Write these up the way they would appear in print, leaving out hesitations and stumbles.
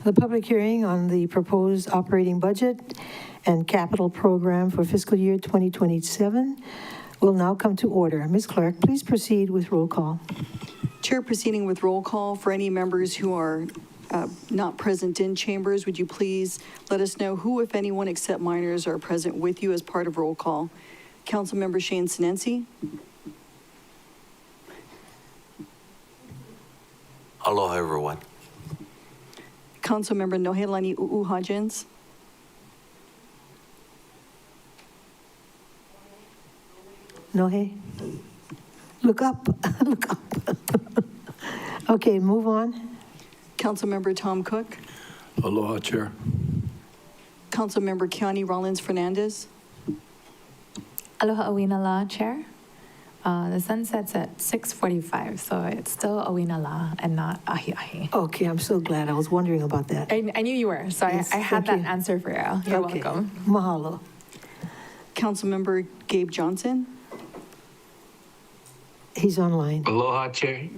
The public hearing on the proposed operating budget and capital program for fiscal year 2027 will now come to order. Ms. Clerk, please proceed with roll call. Chair, proceeding with roll call. For any members who are not present in chambers, would you please let us know who, if anyone, except minors, are present with you as part of roll call? Councilmember Shane Sinensi. Aloha, everyone. Councilmember Nohelani U'uhajens. Nohe? Look up, look up. Okay, move on. Councilmember Tom Cook. Aloha, Chair. Councilmember Keani Rollins Fernandez. Aloha Awina La, Chair. The sun sets at 6:45, so it's still Awina La and not Ahi Ahi. Okay, I'm so glad. I was wondering about that. I knew you were, so Yes, I had that thank you. answer for you. You're Okay. welcome. Mahalo. Councilmember Gabe Johnson. He's online. Aloha, Chair.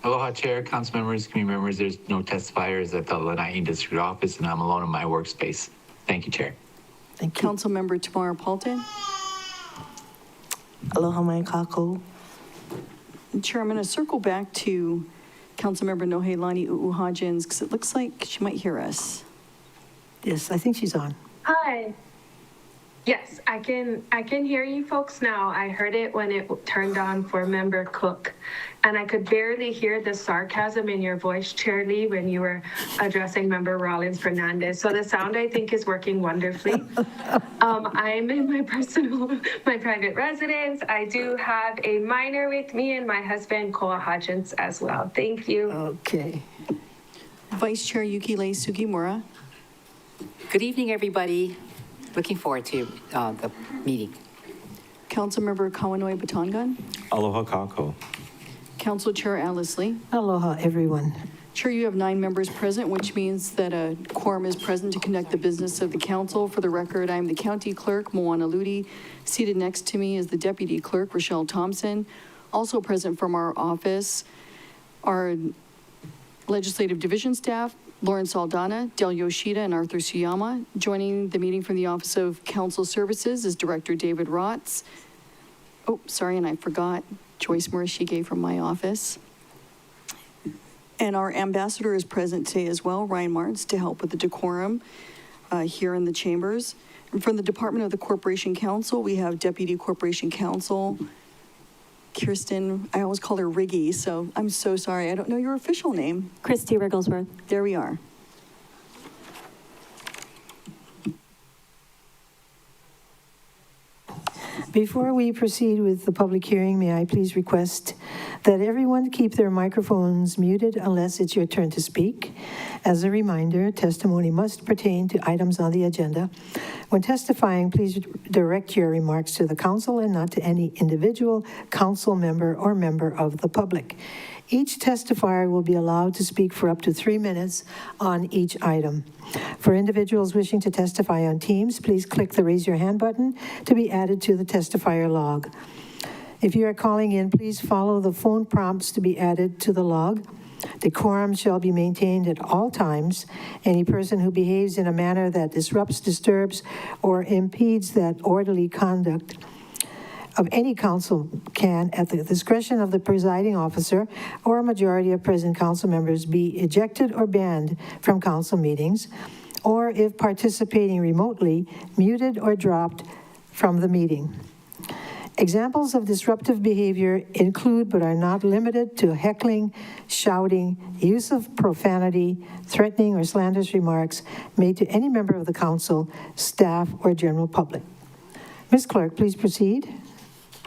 Aloha, Chair, council members, community members. There's no testifiers at the Lanai District Office, and I'm alone in my workspace. Thank you, Chair. Thank you. Councilmember Tamara Paulton. Aloha mai kākou. Chair, I'm going to circle back to Councilmember Nohelani U'uhajens because it looks like she might hear us. Yes, I think she's on. Hi. Yes, I can hear you folks now. I heard it when it turned on for Member Cook, and I could barely hear the sarcasm in your voice, Chair Lee, when you were addressing Member Rollins Fernandez. So the sound, I think, is working wonderfully. I'm in my private residence. I do have a minor with me and my husband, Koa Hodgins, as well. Thank you. Okay. Vice Chair Yukilei Sugimura. Good evening, everybody. Looking forward to the meeting. Councilmember Kawanoi Batongan. Aloha kako. Council Chair Alice Lee. Aloha, everyone. Chair, you have 9 members present, which means that a quorum is present to conduct the business of the council. For the record, I am the county clerk, Moana Ludi. Seated next to me is the deputy clerk, Rochelle Thompson. Also present from our office are legislative division staff, Lauren Saldana, Del Yoshida, and Arthur Suyama. Joining the meeting from the Office of Council Services is Director David Rotz. Oh, sorry, and I forgot Joyce Murashige from my office. And our ambassador is present today as well, Ryan Martz, to help with the decorum here in the chambers. And from the Department of the Corporation Counsel, we have Deputy Corporation Counsel Kirsten, I always call her Riggy, so I'm so sorry. I don't know your official name. Christy Rigglesworth. There we are. Before we proceed with the public hearing, may I please request that everyone keep their microphones muted unless it's your turn to speak. As a reminder, testimony must pertain to items on the agenda. When testifying, please direct your remarks to the council and not to any individual council member or member of the public. Each testifier will be allowed to speak for up to 3 minutes on each item. For individuals wishing to testify on Teams, please click the raise your hand button to be added to the testifier log. If you are calling in, please follow the phone prompts to be added to the log. Decorum shall be maintained at all times. Any person who behaves in a manner that disrupts, disturbs, or impedes that orderly conduct of any council can, at the discretion of the presiding officer or a majority of present council members, be ejected or banned from council meetings, or if participating remotely, muted or dropped from the meeting. Examples of disruptive behavior include, but are not limited to, heckling, shouting, use of profanity, threatening or slanderous remarks made to any member of the council, staff, or general public. Ms. Clerk, please proceed.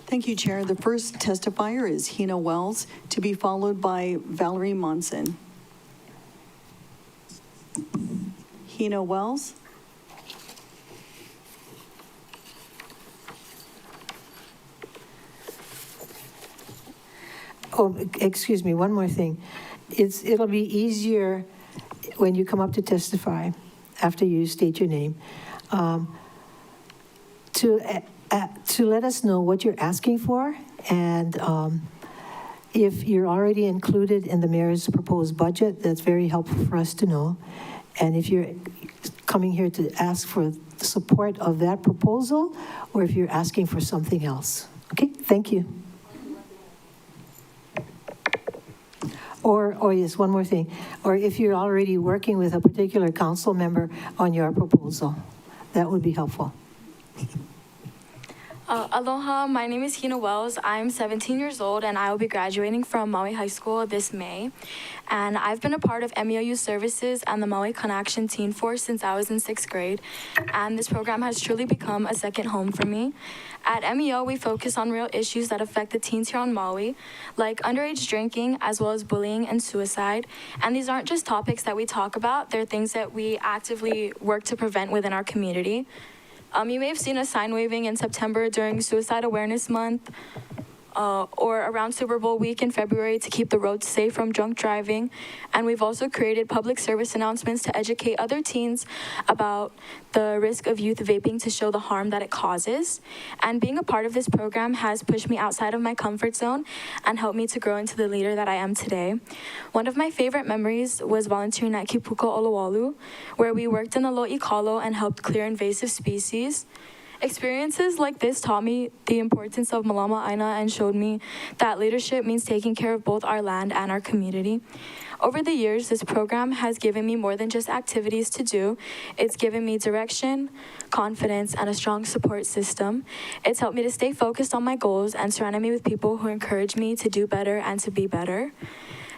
Thank you, Chair. The first testifier is Hina Wells, to be followed by Valerie Monson. Hina Wells. Oh, excuse me, one more thing. It'll be easier when you come up to testify, after you state your name, to let us know what you're asking for, and if you're already included in the mayor's proposed budget, that's very helpful for us to know. And if you're coming here to ask for support of that proposal, or if you're asking for something else. Okay, thank you. Or yes, one more thing. Or if you're already working with a particular council member on your proposal, that would be helpful. Aloha, my name is Hina Wells. I'm 17 years old and I will be graduating from Maui High School this May. And I've been a part of MEOU services and the Maui Connection Teen Force since I was in 6th grade. And this program has truly become a second home for me. At MEO, we focus on real issues that affect the teens here on Maui, like underage drinking, as well as bullying and suicide. And these aren't just topics that we talk about, they're things that we actively work to prevent within our community. You may have seen a sign waving in September during Suicide Awareness Month, or around Super Bowl week in February to keep the roads safe from drunk driving. And we've also created public service announcements to educate other teens about the risk of youth vaping to show the harm that it causes. And being a part of this program has pushed me outside of my comfort zone and helped me to grow into the leader that I am today. One of my favorite memories was volunteering at Kipuka Olowalu, where we worked in the lo'i kalo and helped clear invasive species. Experiences like this taught me the importance of Malama Aina and showed me that leadership means taking care of both our land and our community. Over the years, this program has given me more than just activities to do. It's given me direction, confidence, and a strong support system. It's helped me to stay focused on my goals and surrounded me with people who encourage me to do better and to be better.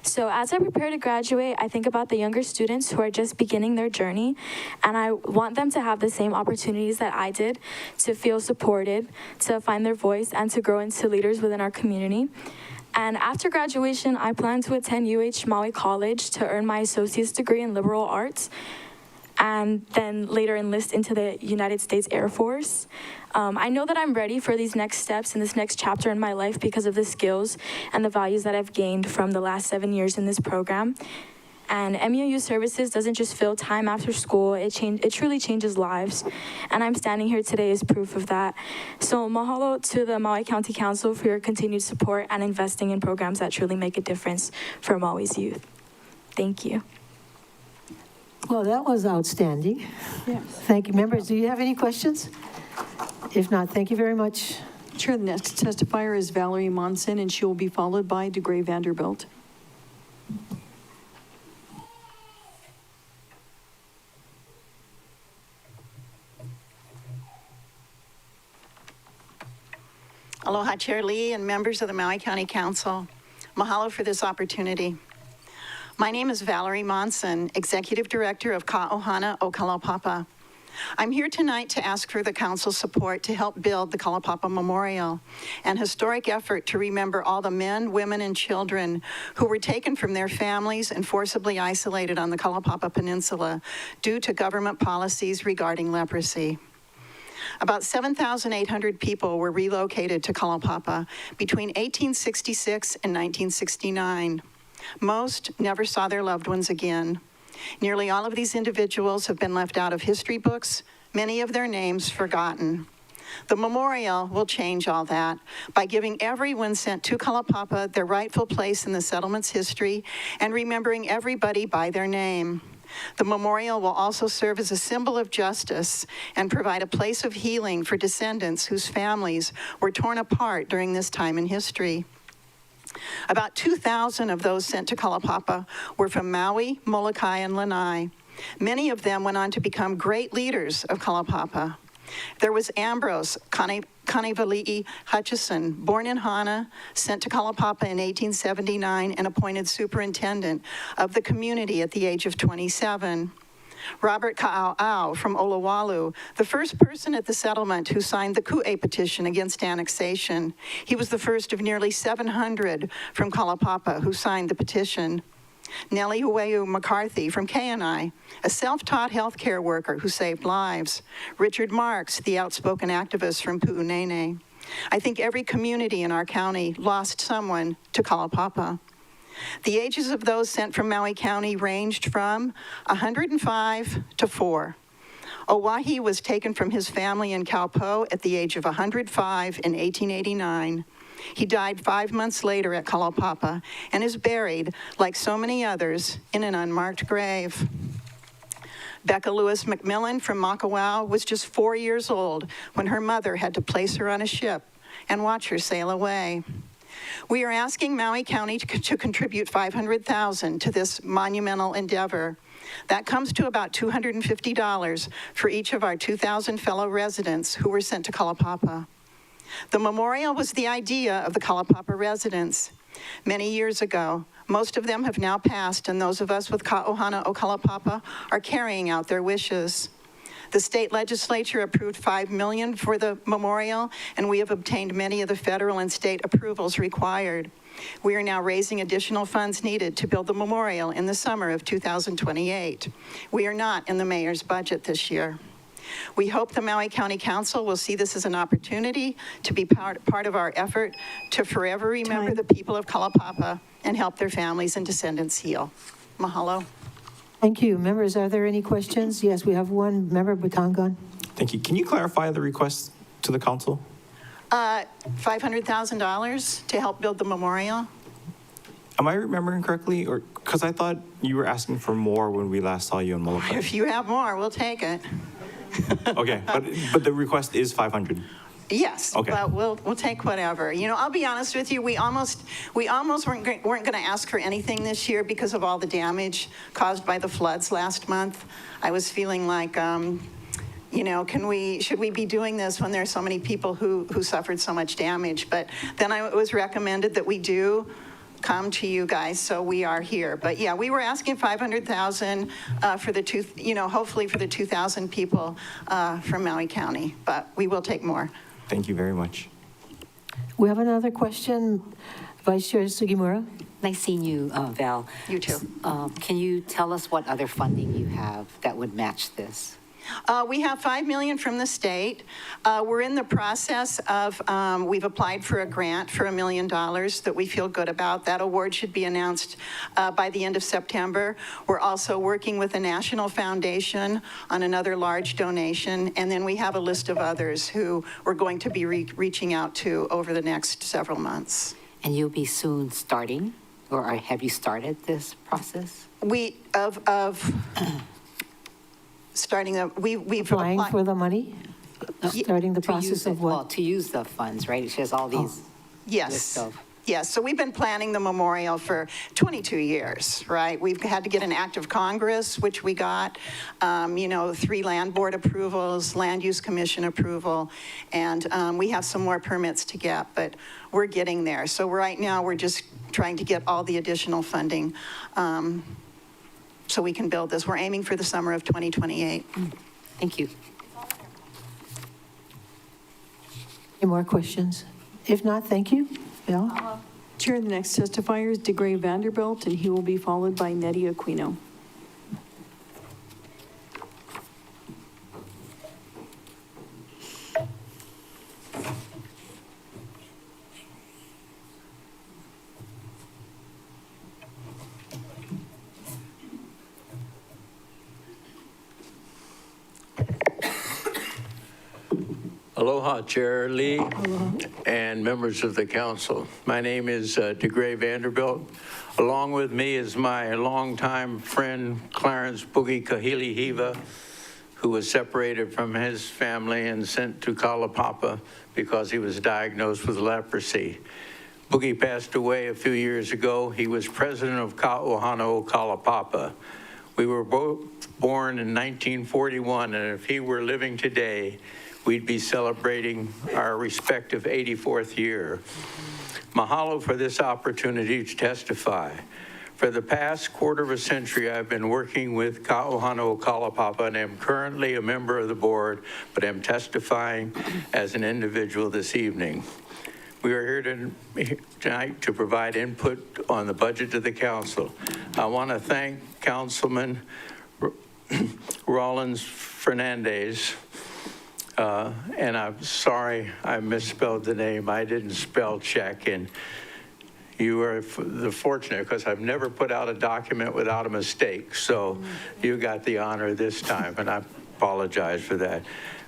So as I prepare to graduate, I think about the younger students who are just beginning their journey, and I want them to have the same opportunities that I did, to feel supported, to find their voice, and to grow into leaders within our community. And after graduation, I plan to attend Maui College to earn my associate's degree in liberal arts, and then later enlist into the United States Air Force. I know that I'm ready for these next steps in this next chapter in my life because of the skills and the values that I've gained from the last 7 years in this program. And MEOU services doesn't just fill time after school, it truly changes lives. And I'm standing here today as proof of that. So mahalo to the Maui County Council for your continued support and investing in programs that truly make a difference for Maui's youth. Thank you. Well, that was outstanding. Yes. Thank you. Members, do you have any questions? If not, thank you very much. Chair, the next testifier is Valerie Monson, and she will be followed by DeGray Vanderbilt. Aloha, Chair Lee and members of the Maui County Council. Mahalo for this opportunity. My name is Valerie Monson, Executive Director of Ka'ohana o Kalaupapa. I'm here tonight to ask for the Council's support to help build the Kalaupapa Memorial, an historic effort to remember all the men, women, and children who were taken from their families and forcibly isolated on the Kalaupapa Peninsula due to government policies regarding leprosy. About 7,800 people were relocated to Kalaupapa between 1866 and 1969. Most never saw their loved ones again. Nearly all of these individuals have been left out of history books, many of their names forgotten. The memorial will change all that by giving everyone sent to Kalaupapa their rightful place in the settlement's history and remembering everybody by their name. The memorial will also serve as a symbol of justice and provide a place of healing for descendants whose families were torn apart during this time in history. About 2,000 of those sent to Kalaupapa were from Maui, Molokai, and Lanai. Many of them went on to become great leaders of Kalaupapa. There was Ambrose Kanevali'i Hutchison, born in Hana, sent to Kalaupapa in 1879 and appointed superintendent of the community at the age of 27. Robert Ka'au'au from Olowalu, the first person at the settlement who signed the Ku'e petition against annexation. He was the first of nearly 700 from Kalaupapa who signed the petition. Nellie Hueu McCarthy from Kainai, a self-taught healthcare worker who saved lives. Richard Marks, the outspoken activist from Pu'unene. I think every community in our county lost someone to Kalaupapa. The ages of those sent from Maui County ranged from 105 to 4. Owahi was taken from his family in Kaupo at the age of 105 in 1889. He died 5 months later at Kalaupapa and is buried, like so many others, in an unmarked grave. Becca Lewis McMillan from Makawao was just 4 years old when her mother had to place her on a ship and watch her sail away. We are asking Maui County to contribute $500,000 to this monumental endeavor. That comes to about $250 for each of our 2,000 fellow residents who were sent to Kalaupapa. The memorial was the idea of the Kalaupapa residents many years ago. Most of them have now passed, and those of us with Ka'ohana o Kalaupapa are carrying out their wishes. The state legislature approved $5 million for the memorial, and we have obtained many of the federal and state approvals required. We are now raising additional funds needed to build the memorial in the summer of 2028. We are not in the mayor's budget this year. We hope the Maui County Council will see this as an opportunity to be part of our effort to forever remember the people of Kalaupapa and help their families and descendants heal. Mahalo. Thank you. Members, are there any questions? Yes, we have one. Member Batangan. Thank you. Can you clarify the request to the council? $500,000 to help build the memorial. Am I remembering correctly? Or because I thought you were asking for more when we last saw you in Molokai. If you have more, we'll take it. Okay, but the request is 500. Yes, Okay. but we'll take whatever. You know, I'll be honest with you, we almost weren't going to ask for anything this year because of all the damage caused by the floods last month. I was feeling like, you know, should we be doing this when there are so many people who suffered so much damage? But then it was recommended that we do come to you guys, so we are here. But yeah, we were asking $500,000 for hopefully for the 2,000 people from Maui County, but we will take more. Thank you very much. We have another question. Vice Chair Sugimura. Nice seeing you, Val. You too. Can you tell us what other funding you have that would match this? We have $5 million from the state. We're in the process of, we've applied for a grant for $1 million that we feel good about. That award should be announced by the end of September. We're also working with a national foundation on another large donation, and then we have a list of others who we're going to be reaching out to over the next several months. And you'll be soon starting, or have you started this process? We've Applying applied. for the money? Starting the To process use of it- Well, what? to use the funds, right? She has all these Yes. list of. Yes, so we've been planning the memorial for 22 years, right? We've had to get an act of Congress, which we got, 3 land board approvals, land use commission approval, and we have some more permits to get, but we're getting there. So right now, we're just trying to get all the additional funding so we can build this. We're aiming for the summer of 2028. Thank you. Any more questions? If not, thank you. Bill? Chair, the next testifier is DeGray Vanderbilt, and he will be followed by Nettie Aquino. Aloha, Chair Lee, and members of the council. My name is DeGray Vanderbilt. Along with me is my longtime friend, Clarence Boogie Kahili Hiva, who was separated from his family and sent to Kalaupapa because he was diagnosed with leprosy. Boogie passed away a few years ago. He was president of Ka'ohana o Kalaupapa. We were both born in 1941, and if he were living today, we'd be celebrating our respective 84th year. Mahalo for this opportunity to testify. For the past quarter of a century, I've been working with Ka'ohana o Kalaupapa and am currently a member of the board, but am testifying as an individual this evening. We are here tonight to provide input on the budget to the council. I want to thank Councilman Rollins Fernandez, and I'm sorry I misspelled the name. I didn't spell check, and you are the fortunate, because I've never put out a document without a mistake, so you got the honor this time, and I apologize for that.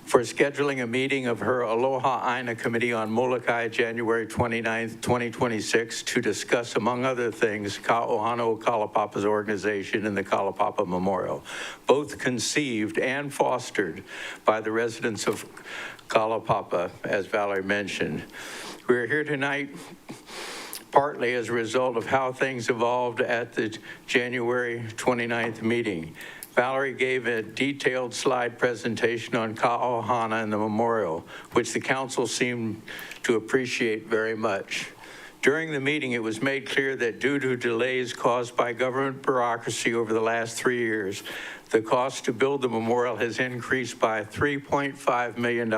for scheduling a meeting of her Aloha Aina Committee on Molokai, January 29th, 2026, to discuss, among other things, Ka'ohana o Kalapapa's organization and the Kalapapa Memorial, both conceived and fostered by the residents of Kalapapa, as Valerie mentioned. We're here tonight partly as a result of how things evolved at the January 29th meeting. Valerie gave a detailed slide presentation on Ka'ohana and the memorial, which the council seemed to appreciate very much. During the meeting, it was made clear that due to delays caused by government bureaucracy over the last 3 years, the cost to build the memorial has increased by $3.5 million,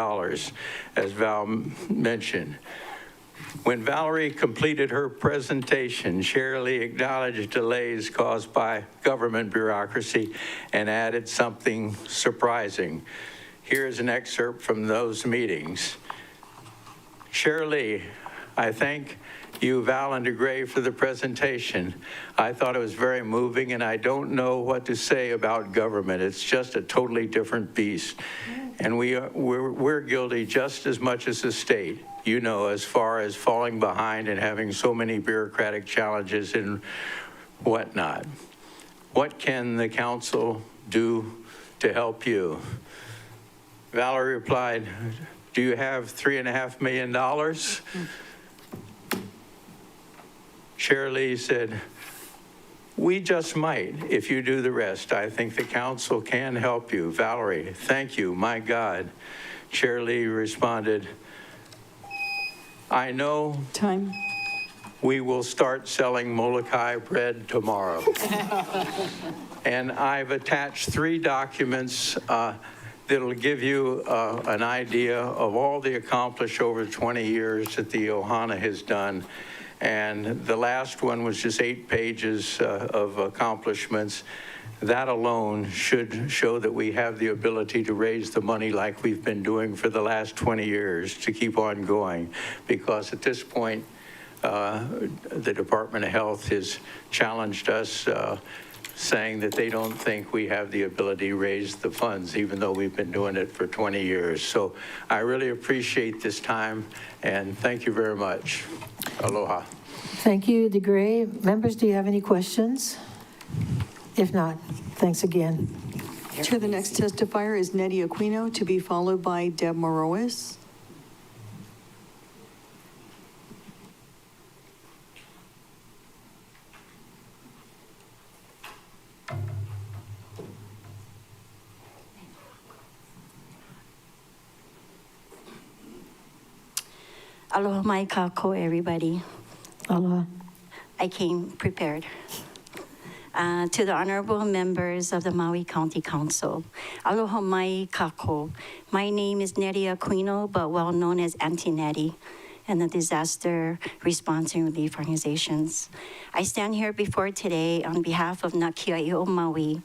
as Val mentioned. When Valerie completed her presentation, Shirley acknowledged delays caused by government bureaucracy and added something surprising. Here's an excerpt from those meetings. Shirley, I thank you, Val and DeGray, for the presentation. I thought it was very moving, and I don't know what to say about government. It's just a totally different beast. And we're guilty just as much as the state, you know, as far as falling behind and having so many bureaucratic challenges and whatnot. What can the council do to help you? Valerie replied, do you have $3.5 million? Shirley said, we just might if you do the rest. I think the council can help you. Valerie, thank you, my God. Shirley responded, I know Time. we will start selling Molokai bread tomorrow. And I've attached 3 documents that'll give you an idea of all the accomplished over 20 years that the Ohana has done. And the last one was just 8 pages of accomplishments. That alone should show that we have the ability to raise the money like we've been doing for the last 20 years to keep on going. Because at this point, the Department of Health has challenged us, saying that they don't think we have the ability to raise the funds, even though we've been doing it for 20 years. So I really appreciate this time, and thank you very much. Aloha. Thank you, DeGray. Members, do you have any questions? If not, thanks again. Chair, the next testifier is Nettie Aquino, to be followed by Deb Morois. Aloha mai kako, everybody. Aloha. I came prepared. To the honorable members of the Maui County Council, aloha mai kako. My name is Nettie Aquino, but well known as Auntie Nettie in the disaster response and relief organizations. I stand here before today on behalf of Nakia'io Maui,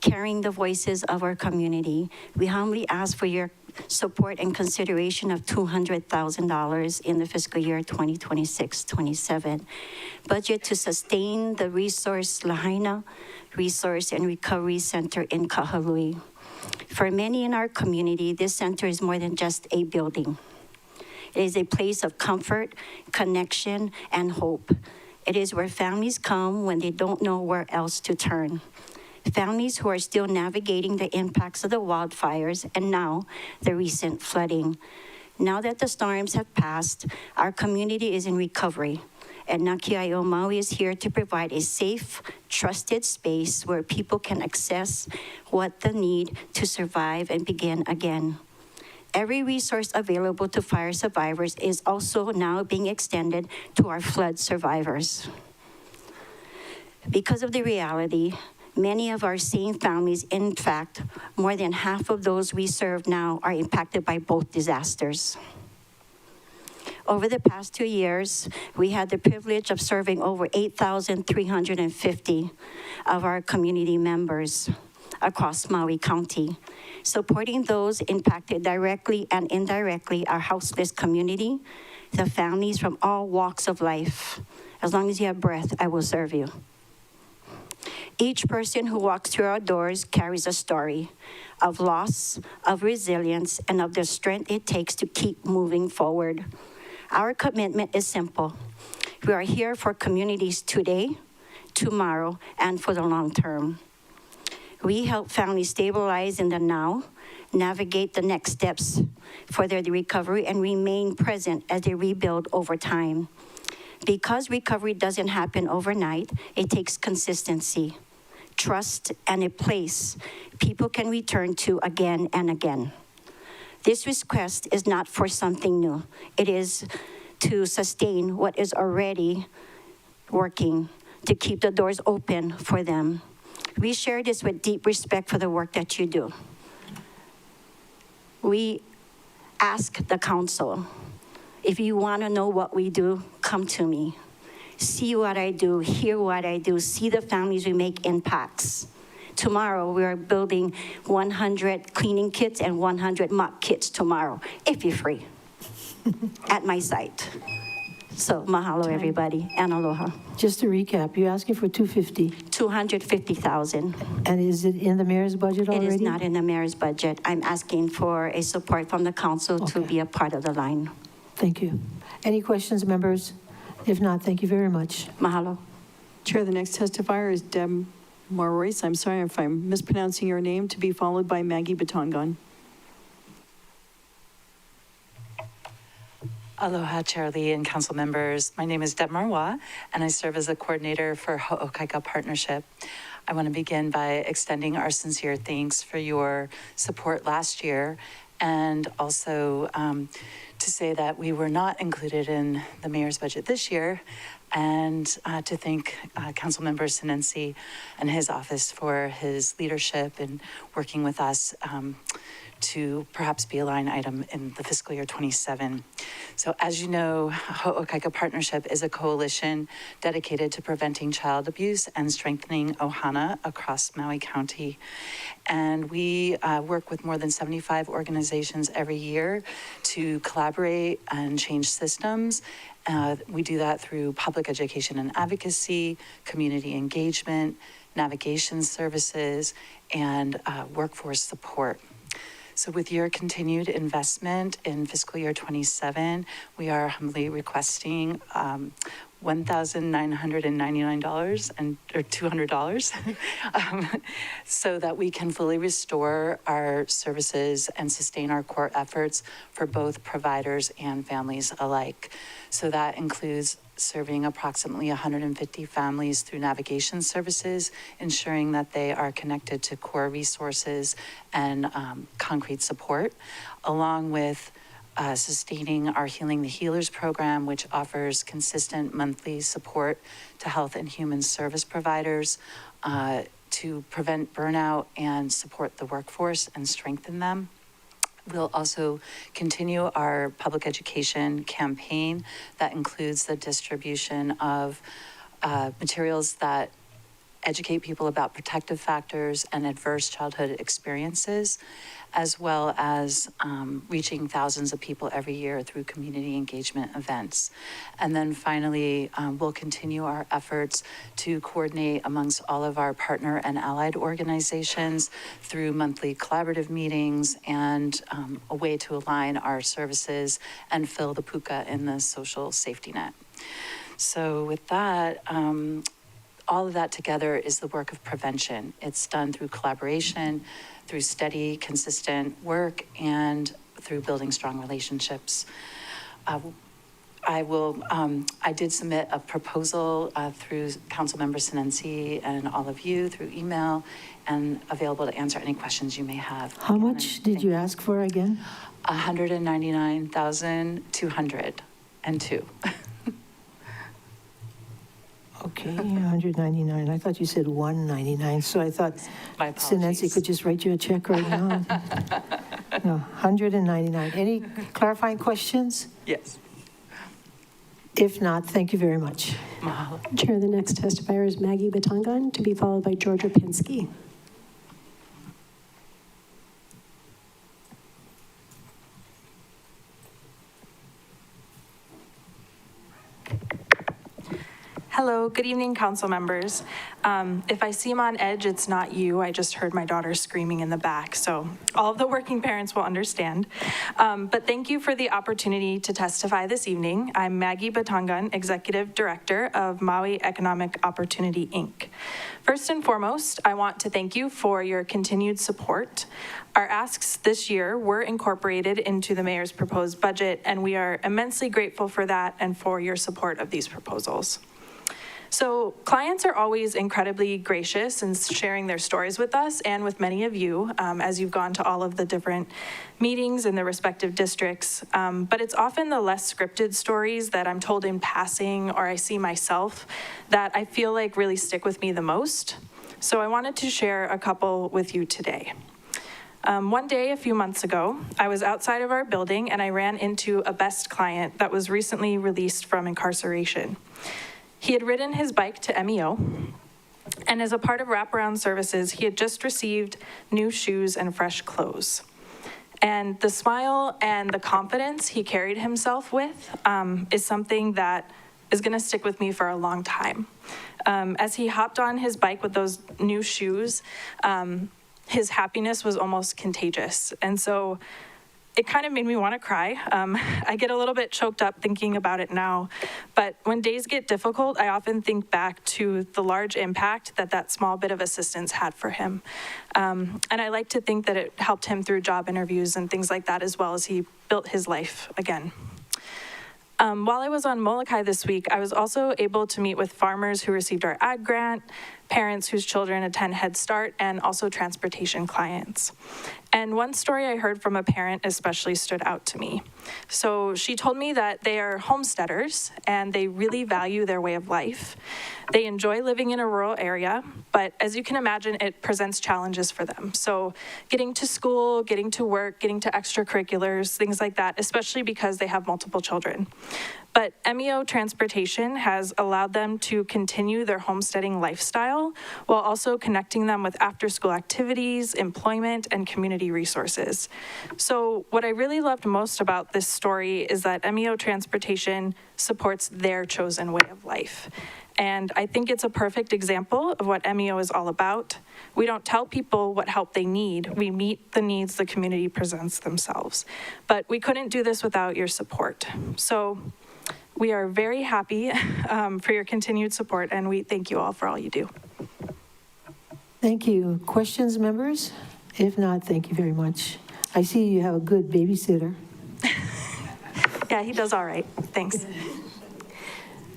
carrying the voices of our community. We humbly ask for your support and consideration of $200,000 in the fiscal year 2026-27 budget to sustain the Resource Lahaina Resource and Recovery Center in Kahului. For many in our community, this center is more than just a building. It is a place of comfort, connection, and hope. It is where families come when they don't know where else to turn. Families who are still navigating the impacts of the wildfires and now the recent flooding. Now that the storms have passed, our community is in recovery, and Nakia'io Maui is here to provide a safe, trusted space where people can access what they need to survive and begin again. Every resource available to fire survivors is also now being extended to our flood survivors. Because of the reality, many of our same families, in fact, more than half of those we serve now are impacted by both disasters. Over the past 2 years, we had the privilege of serving over 8,350 of our community members across Maui County, supporting those impacted directly and indirectly, our houseless community, the families from all walks of life. As long as you have breath, I will serve you. Each person who walks through our doors carries a story of loss, of resilience, and of the strength it takes to keep moving forward. Our commitment is simple. We are here for communities today, tomorrow, and for the long term. We help families stabilize in the now, navigate the next steps for their recovery, and remain present as they rebuild over time. Because recovery doesn't happen overnight, it takes consistency, trust, and a place people can return to again and again. This request is not for something new. It is to sustain what is already working, to keep the doors open for them. We share this with deep respect for the work that you do. We ask the council, if you want to know what we do, come to me. See what I do, hear what I do, see the families we make impacts. Tomorrow, we are building 100 cleaning kits and 100 mop kits tomorrow, if you're free, at my site. So mahalo, everybody, and aloha. Just to recap, you're asking for 250, 250,000. and is it in the mayor's budget It already? is not in the mayor's budget. I'm asking for a support from the council to Okay. be a part of the line. Thank you. Any questions, members? If not, thank you very much. Mahalo. Chair, the next testifier is Deb Maurice. I'm sorry if I'm mispronouncing your name, to be followed by Maggie Batongon. Aloha, Chair Lee and council members. My name is Deb Marois, and I serve as the coordinator for Ho'okaika Partnership. I want to begin by extending our sincere thanks for your support last year, and also to say that we were not included in the mayor's budget this year, and to thank Councilmember Sinensi and his office for his leadership in working with us to perhaps be a line item in the fiscal year 27. So as you know, Ho'okaika Partnership is a coalition dedicated to preventing child abuse and strengthening Ohana across Maui County. And we work with more than 75 organizations every year to collaborate and change systems. We do that through public education and advocacy, community engagement, navigation services, and workforce support. So with your continued investment in fiscal year 27, we are humbly requesting $1,999 or $200 so that we can fully restore our services and sustain our core efforts for both providers and families alike. So that includes serving approximately 150 families through navigation services, ensuring that they are connected to core resources and concrete support, along with sustaining our Healing the Healers program, which offers consistent monthly support to health and human service providers to prevent burnout and support the workforce and strengthen them. We'll also continue our public education campaign that includes the distribution of materials that educate people about protective factors and adverse childhood experiences, as well as reaching thousands of people every year through community engagement events. And then finally, we'll continue our efforts to coordinate amongst all of our partner and allied organizations through monthly collaborative meetings and a way to align our services and fill the puka in the social safety net. So with that, all of that together is the work of prevention. It's done through collaboration, through steady, consistent work, and through building strong relationships. I did submit a proposal through Councilmember Sinensi and all of you through email, and available to answer any questions you may have. How much did you ask for again? $199,202. Okay, 199. I thought you said 199, so I thought My apologies. Sinensi could just write you a check right now. No, 199. Any clarifying questions? Yes. If not, thank you very much. Mahalo. Chair, the next testifier is Maggie Batongan, to be followed by Georgia Pinsky. Hello, good evening, council members. If I seem on edge, it's not you. I just heard my daughter screaming in the back, so all of the working parents will understand. But thank you for the opportunity to testify this evening. I'm Maggie Batangan, Executive Director of Maui Economic Opportunity, Inc. First and foremost, I want to thank you for your continued support. Our asks this year were incorporated into the mayor's proposed budget, and we are immensely grateful for that and for your support of these proposals. So clients are always incredibly gracious in sharing their stories with us and with many of you as you've gone to all of the different meetings in the respective districts. But it's often the less scripted stories that I'm told in passing or I see myself that I feel like really stick with me the most. So I wanted to share a couple with you today. One day a few months ago, I was outside of our building and I ran into a BEST client that was recently released from incarceration. He had ridden his bike to MEO, and as a part of wraparound services, he had just received new shoes and fresh clothes. And the smile and the confidence he carried himself with is something that is gonna stick with me for a long time. As he hopped on his bike with those new shoes, his happiness was almost contagious. And so it kind of made me want to cry. I get a little bit choked up thinking about it now, but when days get difficult, I often think back to the large impact that that small bit of assistance had for him. And I like to think that it helped him through job interviews and things like that, as well as he built his life again. While I was on Molokai this week, I was also able to meet with farmers who received our ag grant, parents whose children attend Head Start, and also transportation clients. And one story I heard from a parent especially stood out to me. So she told me that they are homesteaders and they really value their way of life. They enjoy living in a rural area, but as you can imagine, it presents challenges for them. So getting to school, getting to work, getting to extracurriculars, things like that, especially because they have multiple children. But MEO Transportation has allowed them to continue their homesteading lifestyle while also connecting them with after-school activities, employment, and community resources. So what I really loved most about this story is that MEO Transportation supports their chosen way of life. And I think it's a perfect example of what MEO is all about. We don't tell people what help they need. We meet the needs the community presents themselves. But we couldn't do this without your support. So we are very happy for your continued support, and we thank you all for all you do. Thank you. Questions, members? If not, thank you very much. I see you have a good babysitter. Yeah, he does all right. Thanks.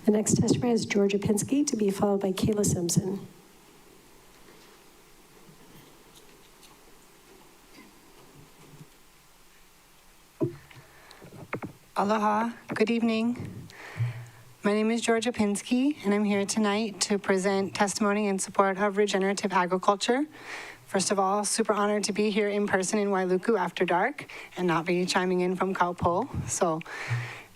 The next testifier is Georgia Pinsky, to be followed by Kayla Simpson. Aloha, good evening. My name is Georgia Pinsky, and I'm here tonight to present testimony in support of regenerative agriculture. First of all, super honored to be here in person in Wailuku after dark and not be chiming in from Kaupo, so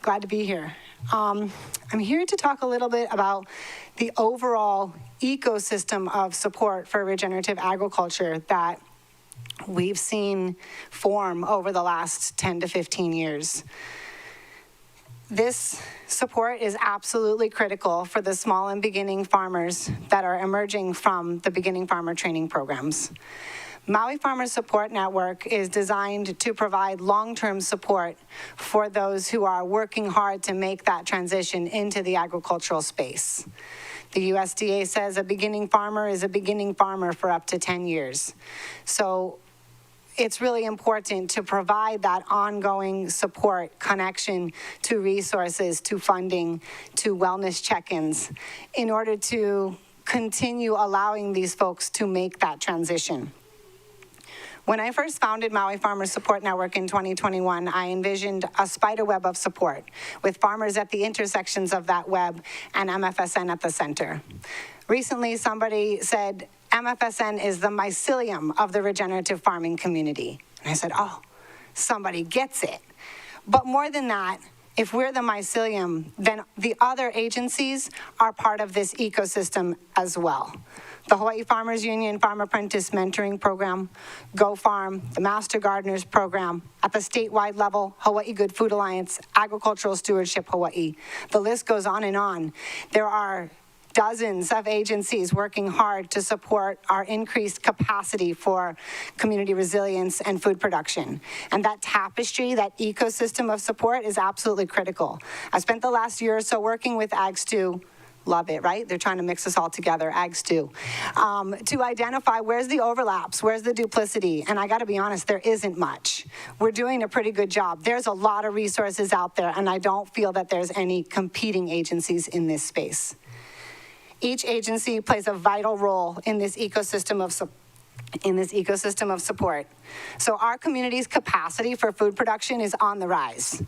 glad to be here. I'm here to talk a little bit about the overall ecosystem of support for regenerative agriculture that we've seen form over the last 10 to 15 years. This support is absolutely critical for the small and beginning farmers that are emerging from the beginning farmer training programs. Maui Farmer Support Network is designed to provide long-term support for those who are working hard to make that transition into the agricultural space. The USDA says a beginning farmer is a beginning farmer for up to 10 years. So it's really important to provide that ongoing support, connection to resources, to funding, to wellness check-ins, in order to continue allowing these folks to make that transition. When I first founded Maui Farmer Support Network in 2021, I envisioned a spider web of support with farmers at the intersections of that web and MFSN at the center. Recently, somebody said, MFSN is the mycelium of the regenerative farming community. And I said, oh, somebody gets it. But more than that, if we're the mycelium, then the other agencies are part of this ecosystem as well. The Hawaii Farmers Union Farm Apprentice Mentoring Program, Go Farm, the Master Gardeners Program, at the statewide level, Hawaii Good Food Alliance, Agricultural Stewardship Hawaii. The list goes on and on. There are dozens of agencies working hard to support our increased capacity for community resilience and food production. And that tapestry, that ecosystem of support is absolutely critical. I spent the last year or so working with AgStew. Love it, right? They're trying to mix us all together, AgStew, to identify where's the overlaps, where's the duplicity. And I got to be honest, there isn't much. We're doing a pretty good job. There's a lot of resources out there, and I don't feel that there's any competing agencies in this space. Each agency plays a vital role in this ecosystem of support. So our community's capacity for food production is on the rise.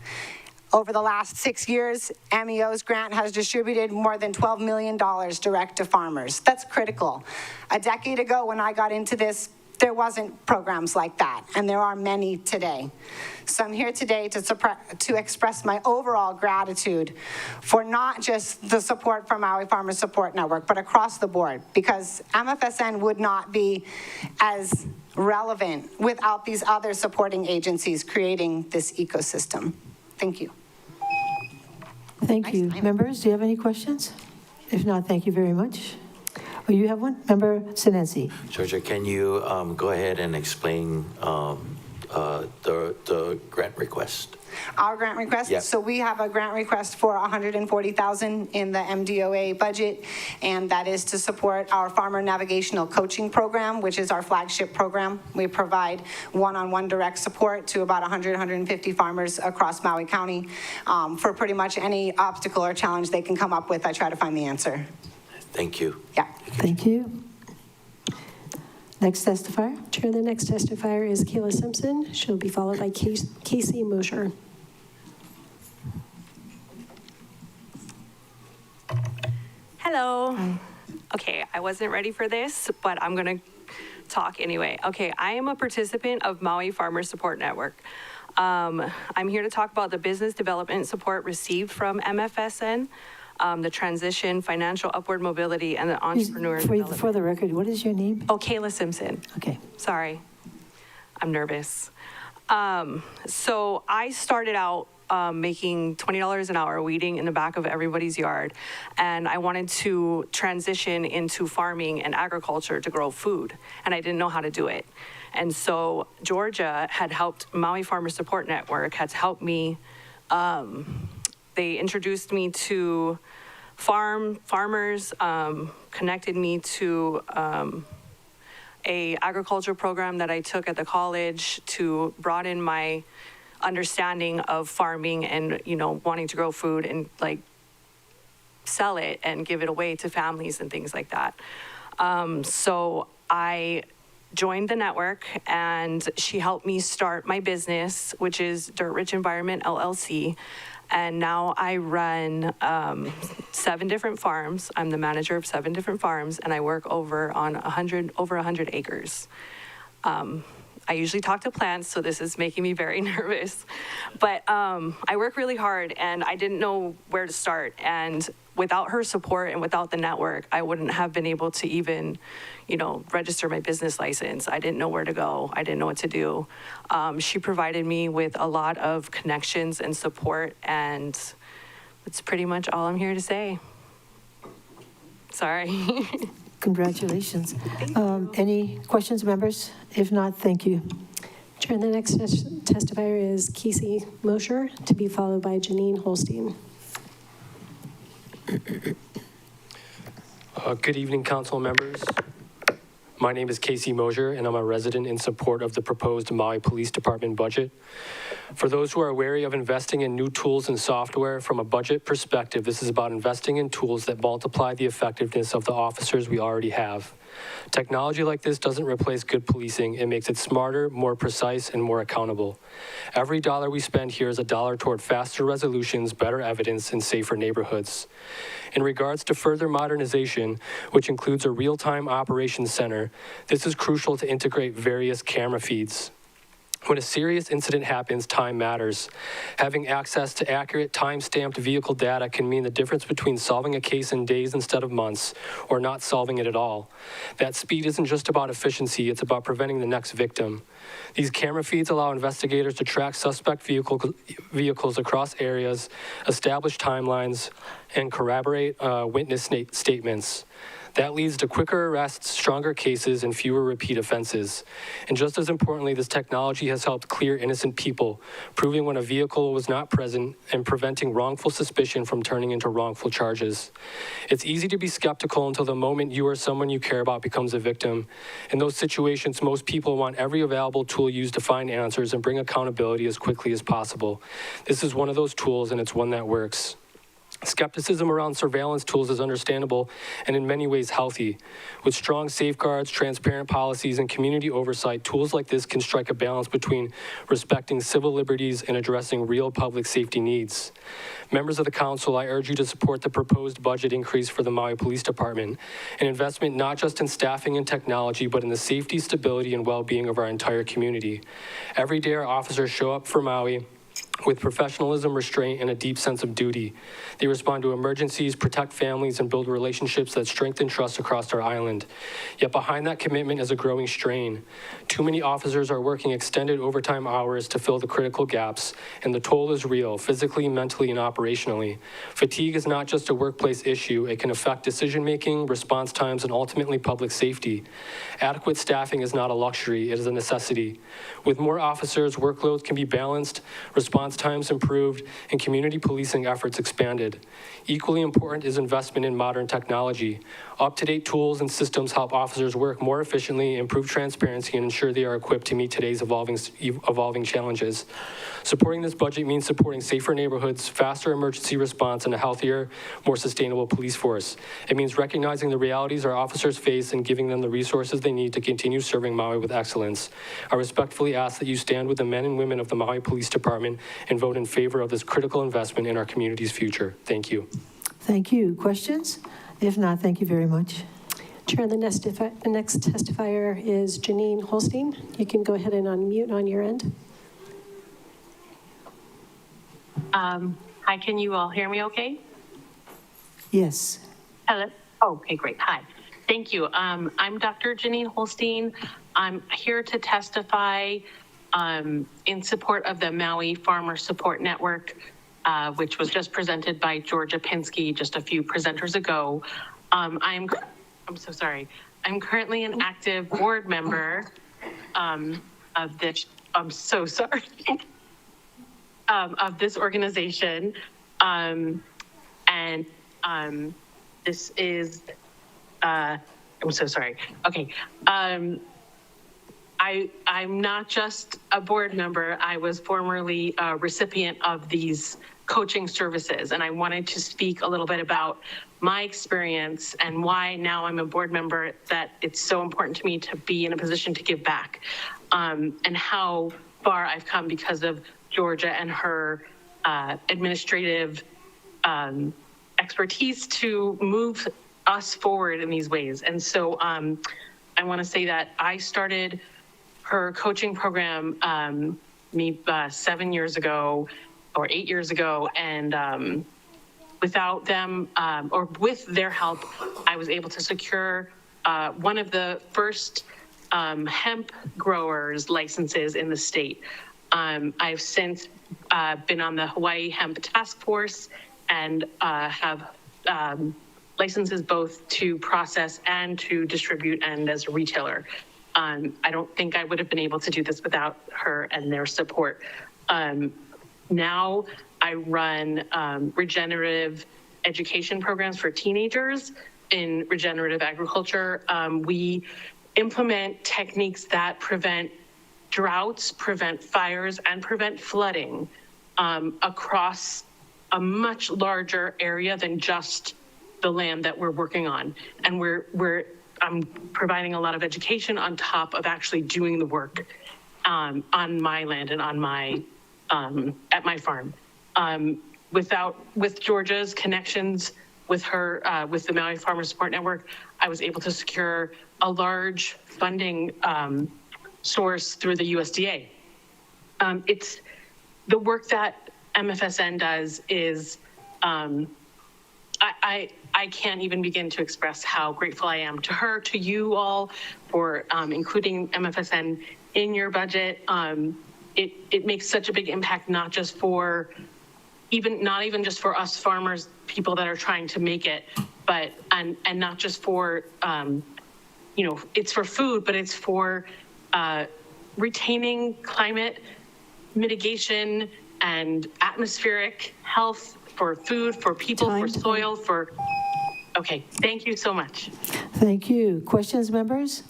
Over the last 6 years, MEO's grant has distributed more than $12 million direct to farmers. That's critical. A decade ago, when I got into this, there wasn't programs like that, and there are many today. So I'm here today to express my overall gratitude for not just the support from Maui Farmers Support Network, but across the board, because MFSN would not be as relevant without these other supporting agencies creating this ecosystem. Thank you. Thank you. Members, do you have any questions? If not, thank you very much. Oh, you have one? Member Sinensi. Georgia, can you go ahead and explain the grant request? Our grant request? Yep. So we have a grant request for $140,000 in the MDOA budget, and that is to support our farmer navigational coaching program, which is our flagship program. We provide one-on-one direct support to about 150 farmers across Maui County for pretty much any obstacle or challenge they can come up with. I try to find the answer. Thank you. Yeah. Thank you. Next testifier. Chair, the next testifier is Kayla Simpson. She'll be followed by Casey Mosher. Hello. Hi. Okay, I wasn't ready for this, but I'm going to talk anyway. Okay, I am a participant of Maui Farmers Support Network. I'm here to talk about the business development support received from MFSN, the transition, financial upward mobility, and the entrepreneur development. For the record, what is your name? Oh, Kayla Simpson. Okay. Sorry, I'm nervous. So I started out making $20 an hour weeding in the back of everybody's yard, and I wanted to transition into farming and agriculture to grow food, and I didn't know how to do it. And so Georgia had helped, Maui Farmers Support Network has helped me. They introduced me to farmers, connected me to a agriculture program that I took at the college to broaden my understanding of farming and, you know, wanting to grow food and like sell it and give it away to families and things like that. So I joined the network, and she helped me start my business, which is Dirt Rich Environment LLC. And now I run 7 different farms. I'm the manager of 7 different farms, and I work over 100 acres. I usually talk to plants, so this is making me very nervous. But I work really hard, and I didn't know where to start. And without her support and without the network, I wouldn't have been able to even, you know, register my business license. I didn't know where to go. I didn't know what to do. She provided me with a lot of connections and support, and that's pretty much all I'm here to say. Sorry. Congratulations. Any questions, members? If not, thank you. Chair, the next testifier is Casey Mosher, to be followed by Janine Holstein. Good evening, council members. My name is Casey Mosher, and I'm a resident in support of the proposed Maui Police Department budget. For those who are wary of investing in new tools and software, from a budget perspective, this is about investing in tools that multiply the effectiveness of the officers we already have. Technology like this doesn't replace good policing. It makes it smarter, more precise, and more accountable. Every dollar we spend here is a dollar toward faster resolutions, better evidence, and safer neighborhoods. In regards to further modernization, which includes a real-time operations center, this is crucial to integrate various camera feeds. When a serious incident happens, time matters. Having access to accurate, time-stamped vehicle data can mean the difference between solving a case in days instead of months, or not solving it at all. That speed isn't just about efficiency, it's about preventing the next victim. These camera feeds allow investigators to track suspect vehicles across areas, establish timelines, and corroborate witness statements. That leads to quicker arrests, stronger cases, and fewer repeat offenses. And just as importantly, this technology has helped clear innocent people, proving when a vehicle was not present and preventing wrongful suspicion from turning into wrongful charges. It's easy to be skeptical until the moment you or someone you care about becomes a victim. In those situations, most people want every available tool used to find answers and bring accountability as quickly as possible. This is one of those tools, and it's one that works. Skepticism around surveillance tools is understandable and in many ways healthy. With strong safeguards, transparent policies, and community oversight, tools like this can strike a balance between respecting civil liberties and addressing real public safety needs. Members of the council, I urge you to support the proposed budget increase for the Maui Police Department, an investment not just in staffing and technology, but in the safety, stability, and well-being of our entire community. Every day our officers show up for Maui with professionalism, restraint, and a deep sense of duty. They respond to emergencies, protect families, and build relationships that strengthen trust across our island. Yet behind that commitment is a growing strain. Too many officers are working extended overtime hours to fill the critical gaps, and the toll is real, physically, mentally, and operationally. Fatigue is not just a workplace issue. It can affect decision-making, response times, and ultimately public safety. Adequate staffing is not a luxury, it is a necessity. With more officers, workloads can be balanced, response times improved, and community policing efforts expanded. Equally important is investment in modern technology. Up-to-date tools and systems help officers work more efficiently, improve transparency, and ensure they are equipped to meet today's evolving challenges. Supporting this budget means supporting safer neighborhoods, faster emergency response, and a healthier, more sustainable police force. It means recognizing the realities our officers face and giving them the resources they need to continue serving Maui with excellence. I respectfully ask that you stand with the men and women of the Maui Police Department and vote in favor of this critical investment in our community's future. Thank you. Thank you. Questions? If not, thank you very much. Chair, the next testifier is Janine Holstein. You can go ahead and unmute on your end. Hi, can you all hear me okay? Yes. Hello? Oh, okay, great. Hi. Thank you. I'm Dr. Janine Holstein. I'm here to testify in support of the Maui Farmer Support Network, which was just presented by Georgia Pinsky just a few presenters ago. I'm so sorry. I'm currently an active board member of this, I'm so sorry, of this organization. This is, I'm so sorry. Okay. I'm not just a board member. I was formerly a recipient of these coaching services, and I wanted to speak a little bit about my experience and why now I'm a board member, that it's so important to me to be in a position to give back, and how far I've come because of Georgia and her administrative expertise to move us forward in these ways. And so I want to say that I started her coaching program 7 years ago or 8 years ago, and without them or with their help, I was able to secure one of the first hemp growers licenses in the state. I've since been on the Hawaii Hemp Task Force and have licenses both to process and to distribute and as a retailer. I don't think I would have been able to do this without her and their support. Now I run regenerative education programs for teenagers in regenerative agriculture. We implement techniques that prevent droughts, prevent fires, and prevent flooding across a much larger area than just the land that we're working on. And I'm providing a lot of education on top of actually doing the work on my land and on my at my farm. With Georgia's connections with her with the Maui Farmer Support Network, I was able to secure a large funding source through the USDA. it's the work that MFSN does is, I can't even begin to express how grateful I am to her, to you all, for including MFSN in your budget. It makes such a big impact, not just for not even just for us farmers, people that are trying to make it, but and not just for it's for food, but it's for retaining climate mitigation and atmospheric health, for food, for people, for soil, for. Okay, thank you so much. Thank you. Questions, members?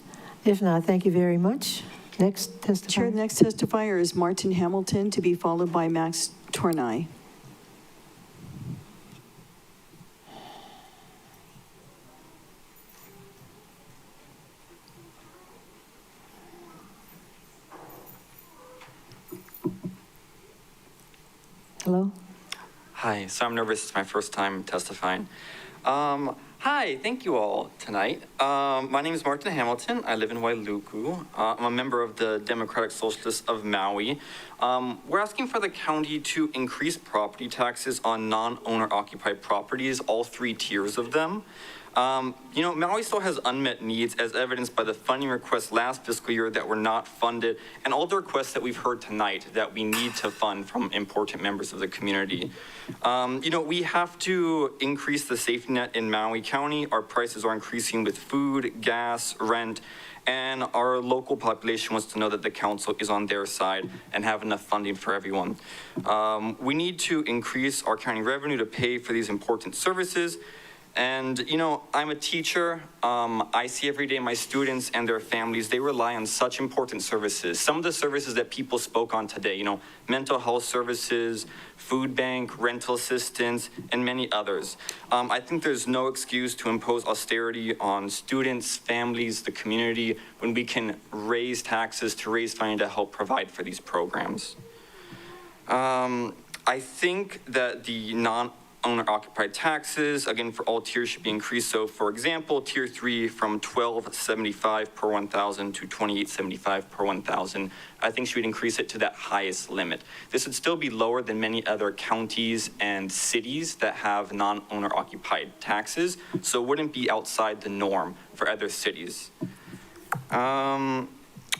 If not, thank you very much. Next testifier. Chair, the next testifier is Martin Hamilton, to be followed by Max Tornai. Hello? Hi, so I'm nervous. It's my first time testifying. Hi, thank you all tonight. My name is Martin Hamilton. I live in Wailuku. I'm a member of the Democratic Socialists of Maui. We're asking for the county to increase property taxes on non-owner occupied properties, all 3 tiers of them. Maui still has unmet needs, as evidenced by the funding requests last fiscal year that were not funded, and all the requests that we've heard tonight that we need to fund from important members of the community. We have to increase the safety net in Maui County. Our prices are increasing with food, gas, rent, and our local population wants to know that the council is on their side and have enough funding for everyone. We need to increase our county revenue to pay for these important services. And, I'm a teacher. I see every day my students and their families, they rely on such important services. Some of the services that people spoke on today, mental health services, food bank, rental assistance, and many others. I think there's no excuse to impose austerity on students, families, the community, when we can raise taxes to raise funding to help provide for these programs. I think that the owner-occupied taxes, again, for all tiers should be increased. So, for example, Tier 3 from $12.75 per 1,000 to $28.75 per 1,000. I think should increase it to that highest limit. This would still be lower than many other counties and cities that have non-owner-occupied taxes, so it wouldn't be outside the norm for other cities.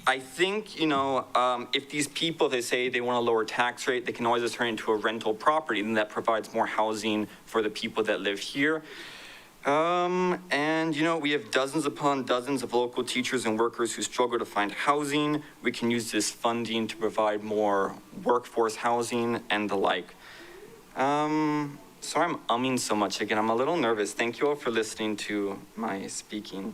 I think, if these people, they say they want a lower tax rate, they can always just turn it into a rental property, and that provides more housing for the people that live here. We have dozens upon dozens of local teachers and workers who struggle to find housing. We can use this funding to provide more workforce housing and the like. Sorry I'm umming so much again. I'm a little nervous. Thank you all for listening to my speaking.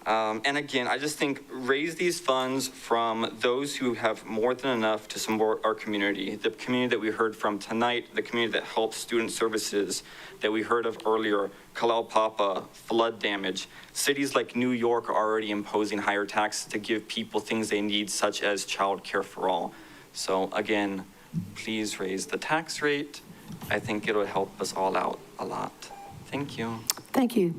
And again, I just think raise these funds from those who have more than enough to support our community, the community that we heard from tonight, the community that helps student services that we heard of earlier, Kalaupapa, flood damage. Cities like New York are already imposing higher taxes to give people things they need, such as childcare for all. So again, please raise the tax rate. I think it'll help us all out a lot. Thank you. Thank you.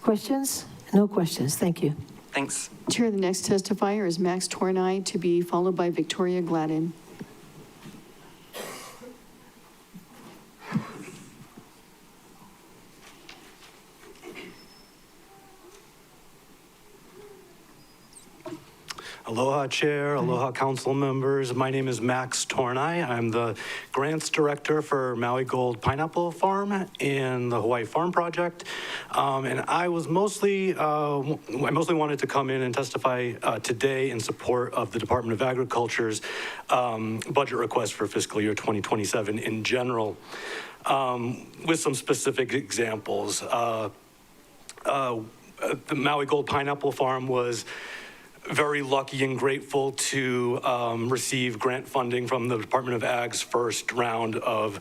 Questions? No questions. Thank you. Thanks. Chair, the next testifier is Max Tornai, to be followed by Victoria Gladden. Aloha Chair, aloha council members. My name is Max Tornai. I'm the grants director for Maui Gold Pineapple Farm in the Hawaii Farm Project. And I mostly wanted to come in and testify today in support of the Department of Agriculture's budget request for fiscal year 2027 in general, with some specific examples. The Maui Gold Pineapple Farm was very lucky and grateful to receive grant funding from the Department of Ag's first round of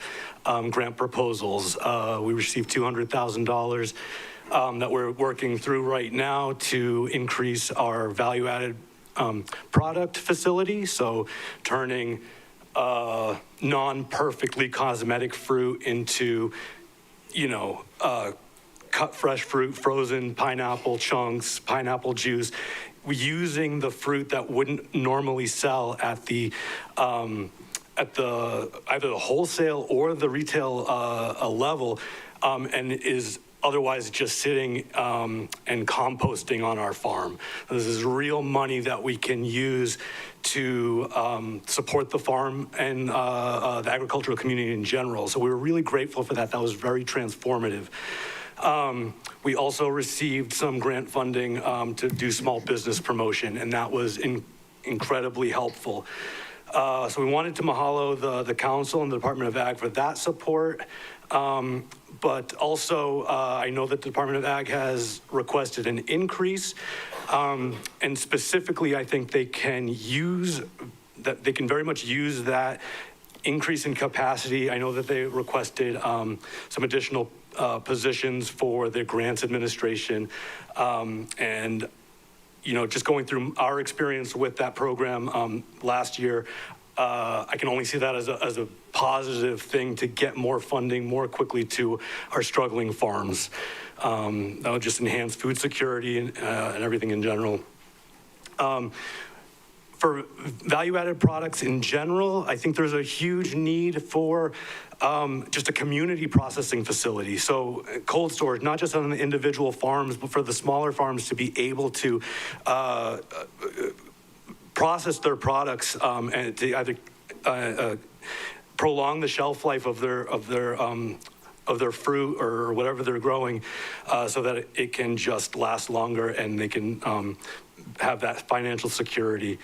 grant proposals. We received $200,000 that we're working through right now to increase our value-added product facility, so turning non-perfectly cosmetic fruit into, cut fresh fruit, frozen pineapple chunks, pineapple juice, using the fruit that wouldn't normally sell at the either the wholesale or the retail level, and is otherwise just sitting and composting on our farm. This is real money that we can use to support the farm and the agricultural community in general. So we were really grateful for that. That was very transformative. We also received some grant funding to do small business promotion, and that was incredibly helpful. So we wanted to mahalo the council and the Department of Ag for that support. But also, I know that the Department of Ag has requested an increase. And specifically, I think they can very much use that increase in capacity. I know that they requested some additional positions for the grants administration. And just going through our experience with that program last year, I can only see that as a positive thing to get more funding more quickly to our struggling farms. That would just enhance food security and everything in general. For value-added products in general, I think there's a huge need for just a community processing facility. So cold storage, not just on the individual farms, but for the smaller farms to be able to process their products and to either prolong the shelf life of their fruit or whatever they're growing, so that it can just last longer and they can have that financial security.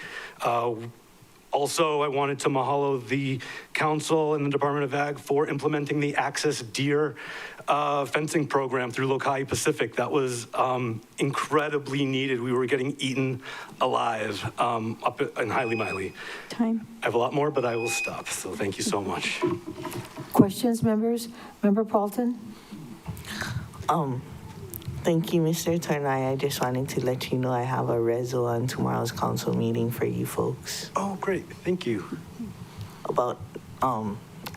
Also, I wanted to mahalo the council and the Department of Ag for implementing the Access Deer fencing program through Lokai Pacific. That was incredibly needed. We were getting eaten alive up in Haile Maile. Time. I have a lot more, but I will stop. So thank you so much. Questions, members? Member Paulton? Thank you, Mr. Tornai. I just wanted to let you know I have a reso on tomorrow's council meeting for you folks. Oh, great. Thank you. About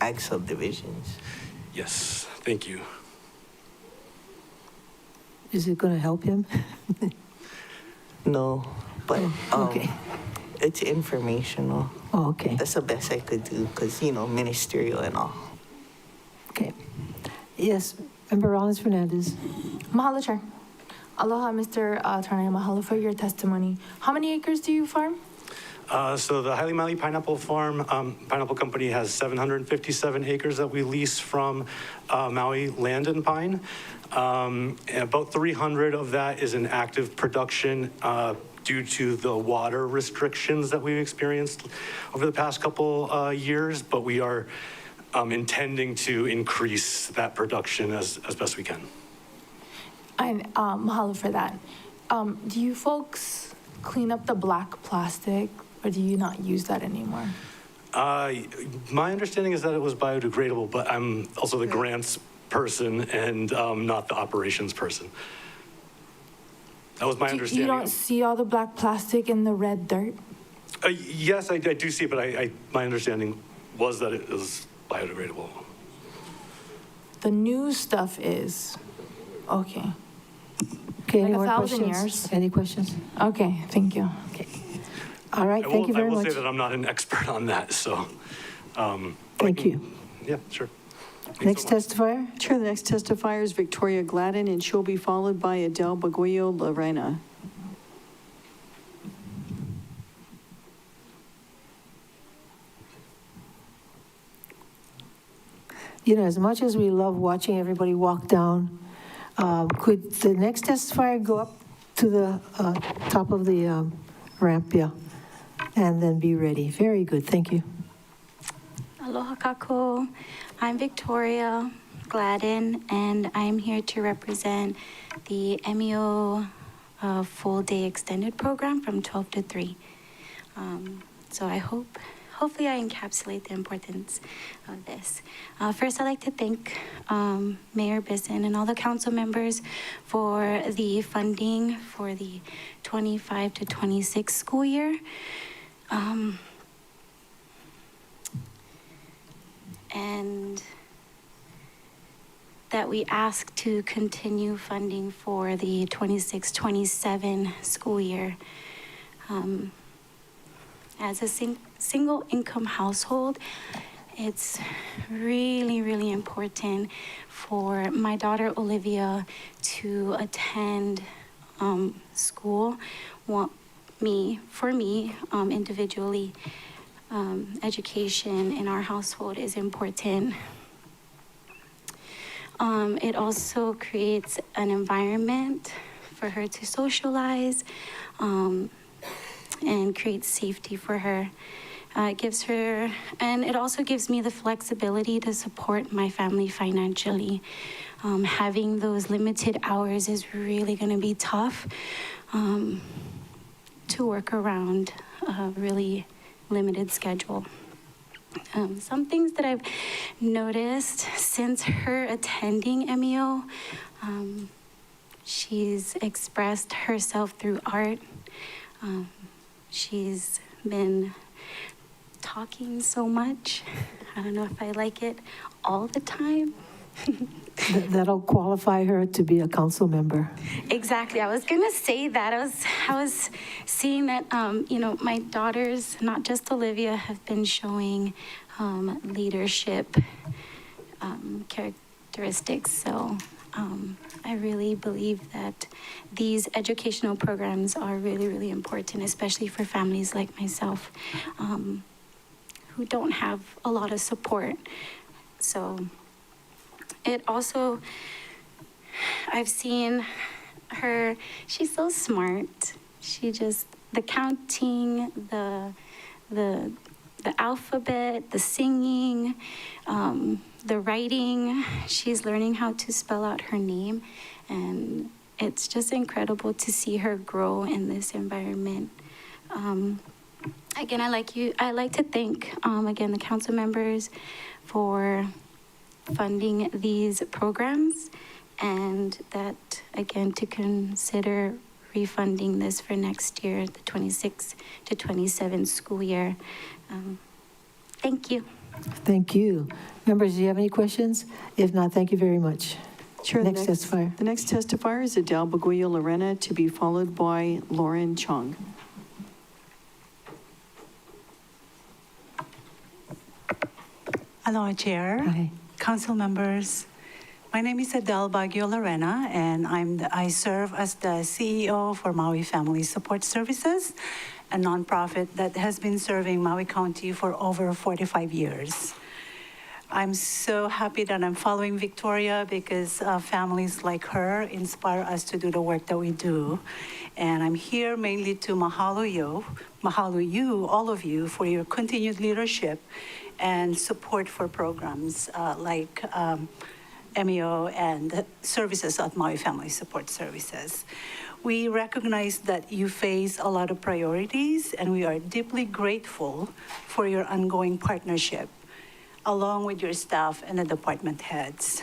ag subdivisions. Yes, thank you. Is it going to help him? No, but okay. It's informational. Oh, okay. That's the best I could do because, ministerial and all. Okay. Yes, Member Rollins-Fernandez. Mahalo, Chair. Aloha, Mr. Tornai. Mahalo for your testimony. How many acres do you farm? So the Haile Maile Pineapple Farm, Pineapple Company has 757 acres that we lease from Maui Land and Pine. And about 300 of that is in active production due to the water restrictions that we've experienced over the past couple years, but we are intending to increase that production as best we can. And mahalo for that. Do you folks clean up the black plastic, or do you not use that anymore? My understanding is that it was biodegradable, but I'm also the grants person and not the operations person. That was my understanding. You don't see all the black plastic in the red dirt? Yes, I do see, but my understanding was that it is biodegradable. The new stuff is. Okay. Okay, like any more 1,000 questions? years. Any questions? Okay, thank you. Okay. All right, thank you very much. I will say that I'm not an expert on that, so. Thank you. Yeah, sure. Next testifier? Sure, the next testifier is Victoria Gladden, and she'll be followed by Adele Baguio Lorena. As much as we love watching everybody walk down, could the next testifier go up to the top of the ramp, yeah, and then be ready? Very good, thank you. Aloha kako. I'm Victoria Gladden, and I'm here to represent the MEO full day extended program from 12 to 3. So hopefully I encapsulate the importance of this. First, I'd like to thank Mayor Bisson and all the council members for the funding for the 25 to 26 school year. And that we ask to continue funding for the 26-27 school year. As a single income household, it's really, really important for my daughter Olivia to attend school. For me, individually, education in our household is important. It also creates an environment for her to socialize and creates safety for her. It also gives me the flexibility to support my family financially. Having those limited hours is really going to be tough to work around a really limited schedule. Some things that I've noticed since her attending MEO, she's expressed herself through art. She's been talking so much. I don't know if I like it all the time. That'll qualify her to be a council member. Exactly. I was gonna say that. I was seeing that my daughters, not just Olivia, have been showing leadership characteristics. So I really believe that these educational programs are really, really important, especially for families like myself who don't have a lot of support. So it also, I've seen her, she's so smart. The counting, the alphabet, the singing, the writing, she's learning how to spell out her name. And it's just incredible to see her grow in this environment. Again, I like to thank, again, the council members for funding these programs, and that, again, to consider refunding this for next year, the 26 to 27 school year. Thank you. Thank you. Members, do you have any questions? If not, thank you very much. Sure. Next testifier. The next testifier is Adele Baguio Lorena, to be followed by Lauren Chung. Hello, Chair. Hi. Council members. My name is Adele Baguio Lorena, and I serve as the CEO for Maui Family Support Services, a nonprofit that has been serving Maui County for over 45 years. I'm so happy that I'm following Victoria because families like her inspire us to do the work that we do. And I'm here mainly to mahalo you, all of you, for your continued leadership and support for programs like MEO and services at Maui Family Support Services. We recognize that you face a lot of priorities, and we are deeply grateful for your ongoing partnership, along with your staff and the department heads.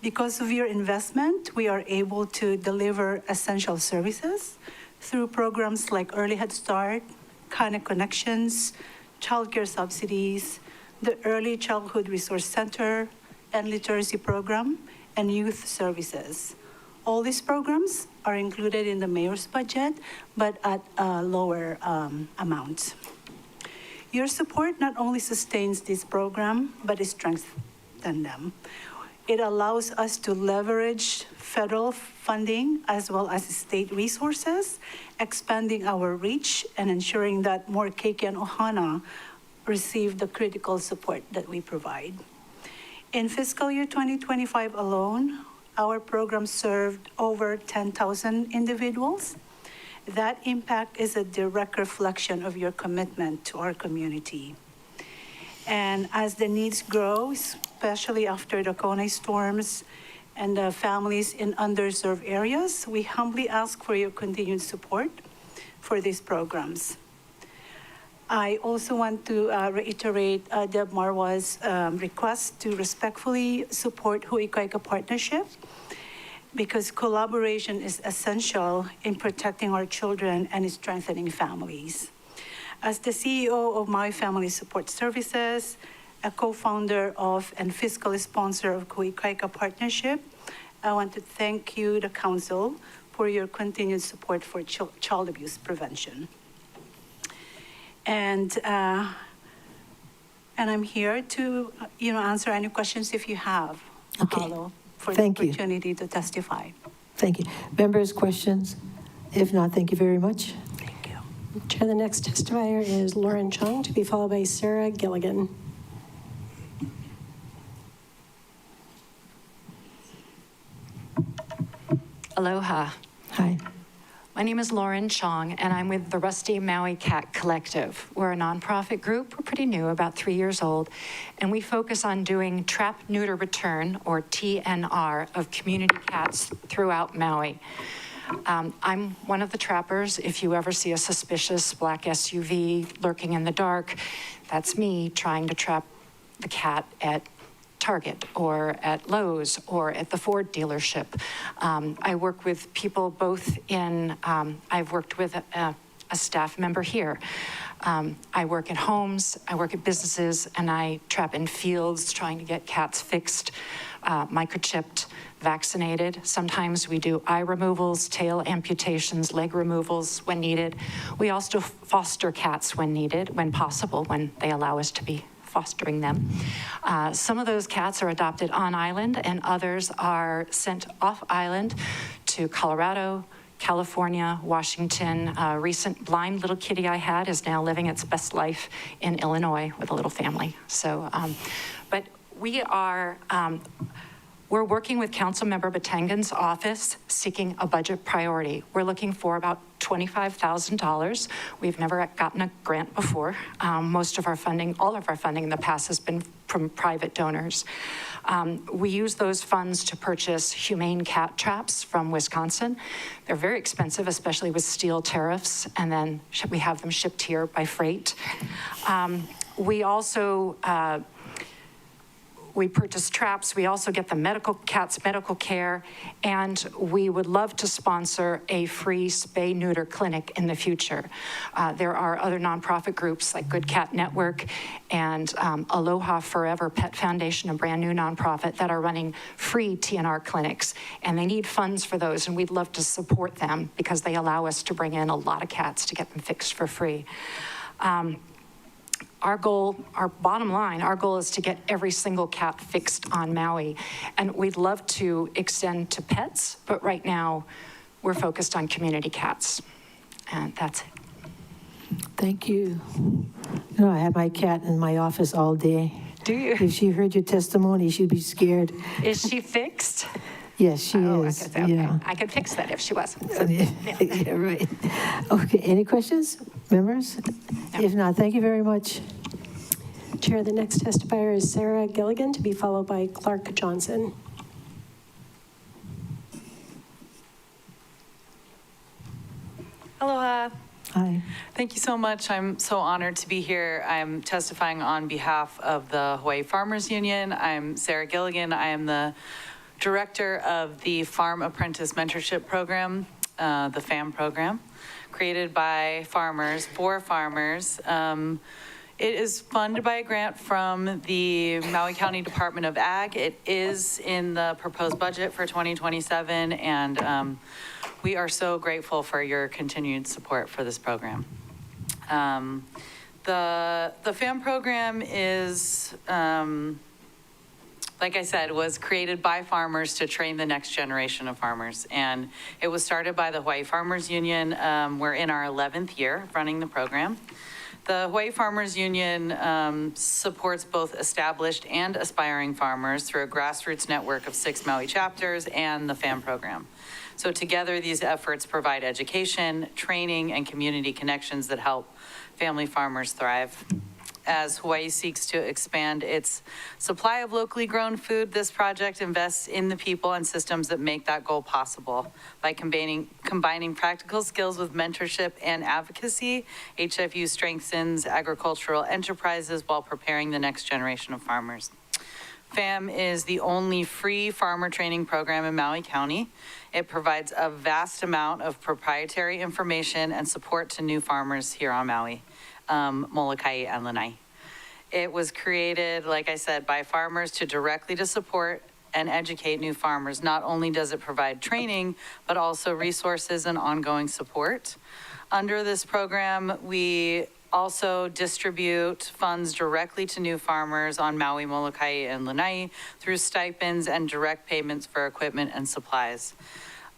Because of your investment, we are able to deliver essential services through programs like Early Head Start, Connect Connections, childcare subsidies, the Early Childhood Resource Center, and literacy program, and youth services. All these programs are included in the mayor's budget, but at a lower amount. Your support not only sustains this program, but it strengthens them. It allows us to leverage federal funding as well as state resources, expanding our reach and ensuring that more Keiki and Ohana receive the critical support that we provide. In fiscal year 2025 alone, our program served over 10,000 individuals. That impact is a direct reflection of your commitment to our community. And as the needs grow, especially after the Kona storms and the families in underserved areas, we humbly ask for your continued support for these programs. I also want to reiterate Deb Marwa's request to respectfully support Hu'ikaika Partnership, because collaboration is essential in protecting our children and strengthening families. As the CEO of Maui Family Support Services, a co-founder of and fiscal sponsor of Hu'ikaika Partnership, I want to thank you, the council, for your continued support for child abuse prevention. And I'm here to, answer any questions if you have. Okay. Mahalo for Thank the you. opportunity to testify. Thank you. Members, questions? If not, thank you very much. Chair, the next testifier is Lauren Chung, to be followed by Sarah Gilligan. Aloha. Hi. My name is Lauren Chong, and I'm with the Rusty Maui Cat Collective. We're a nonprofit group. We're pretty new, about 3 years old, and we focus on doing trap, neuter, return, or TNR, of community cats throughout Maui. I'm one of the trappers. If you ever see a suspicious black SUV lurking in the dark, that's me trying to trap the cat at Target or at Lowe's or at the Ford dealership. I work with people both in, I've worked with a staff member here. I work in homes, I work at businesses, and I trap in fields trying to get cats fixed, microchipped, vaccinated. Sometimes we do eye removals, tail amputations, leg removals when needed. We also foster cats when needed, when possible, when they allow us to be fostering them. Some of those cats are adopted on island, and others are sent off island to Colorado, California, Washington. A recent blind little kitty I had is now living its best life in Illinois with a little family. So, but we are, we're working with Councilmember Batangan's office seeking a budget priority. We're looking for about $25,000. We've never gotten a grant before. Most of our funding, all of our funding in the past has been from private donors. We use those funds to purchase humane cat traps from Wisconsin. They're very expensive, especially with steel tariffs, and then we have them shipped here by freight. We also, we purchase traps. We also get the cats medical care, and we would love to sponsor a free spay-neuter clinic in the future. There are other nonprofit groups like Good Cat Network and Aloha Forever Pet Foundation, a brand new nonprofit, that are running free TNR clinics, and they need funds for those, and we'd love to support them because they allow us to bring in a lot of cats to get them fixed for free. Our goal, our bottom line, our goal is to get every single cat fixed on Maui. And we'd love to extend to pets, but right now we're focused on community cats. And that's it. Thank you. No, I have my cat in my office all day. Do you? If she heard your testimony, she'd be scared. Is she fixed? Yes, she is. Okay. Yeah. I could fix that if she wasn't. Yeah, right. Okay, any questions, members? No. If not, thank you very much. Chair, the next testifier is Sarah Gilligan, to be followed by Clark Johnson. Aloha. Hi. Thank you so much. I'm so honored to be here. I'm testifying on behalf of the Hawaii Farmers Union. I'm Sarah Gilligan. I am the director of the Farm Apprentice Mentorship Program, the FAM program, created by farmers for farmers. It is funded by a grant from the Maui County Department of Ag. It is in the proposed budget for 2027, and we are so grateful for your continued support for this program. The FAM program is, like I said, was created by farmers to train the next generation of farmers. And it was started by the Hawaii Farmers Union. We're in our 11th year running the program. The Hawaii Farmers Union supports both established and aspiring farmers through a grassroots network of 6 Maui chapters and the FAM program. So together, these efforts provide education, training, and community connections that help family farmers thrive. As Hawaii seeks to expand its supply of locally grown food, this project invests in the people and systems that make that goal possible. By combining practical skills with mentorship and advocacy, HFU strengthens agricultural enterprises while preparing the next generation of farmers. FAM is the only free farmer training program in Maui County. It provides a vast amount of proprietary information and support to new farmers here on Maui. Molokai and Lanai. It was created, like I said, by farmers directly to support and educate new farmers. Not only does it provide training, but also resources and ongoing support. Under this program, we also distribute funds directly to new farmers on Maui, Molokai, and Lanai through stipends and direct payments for equipment and supplies.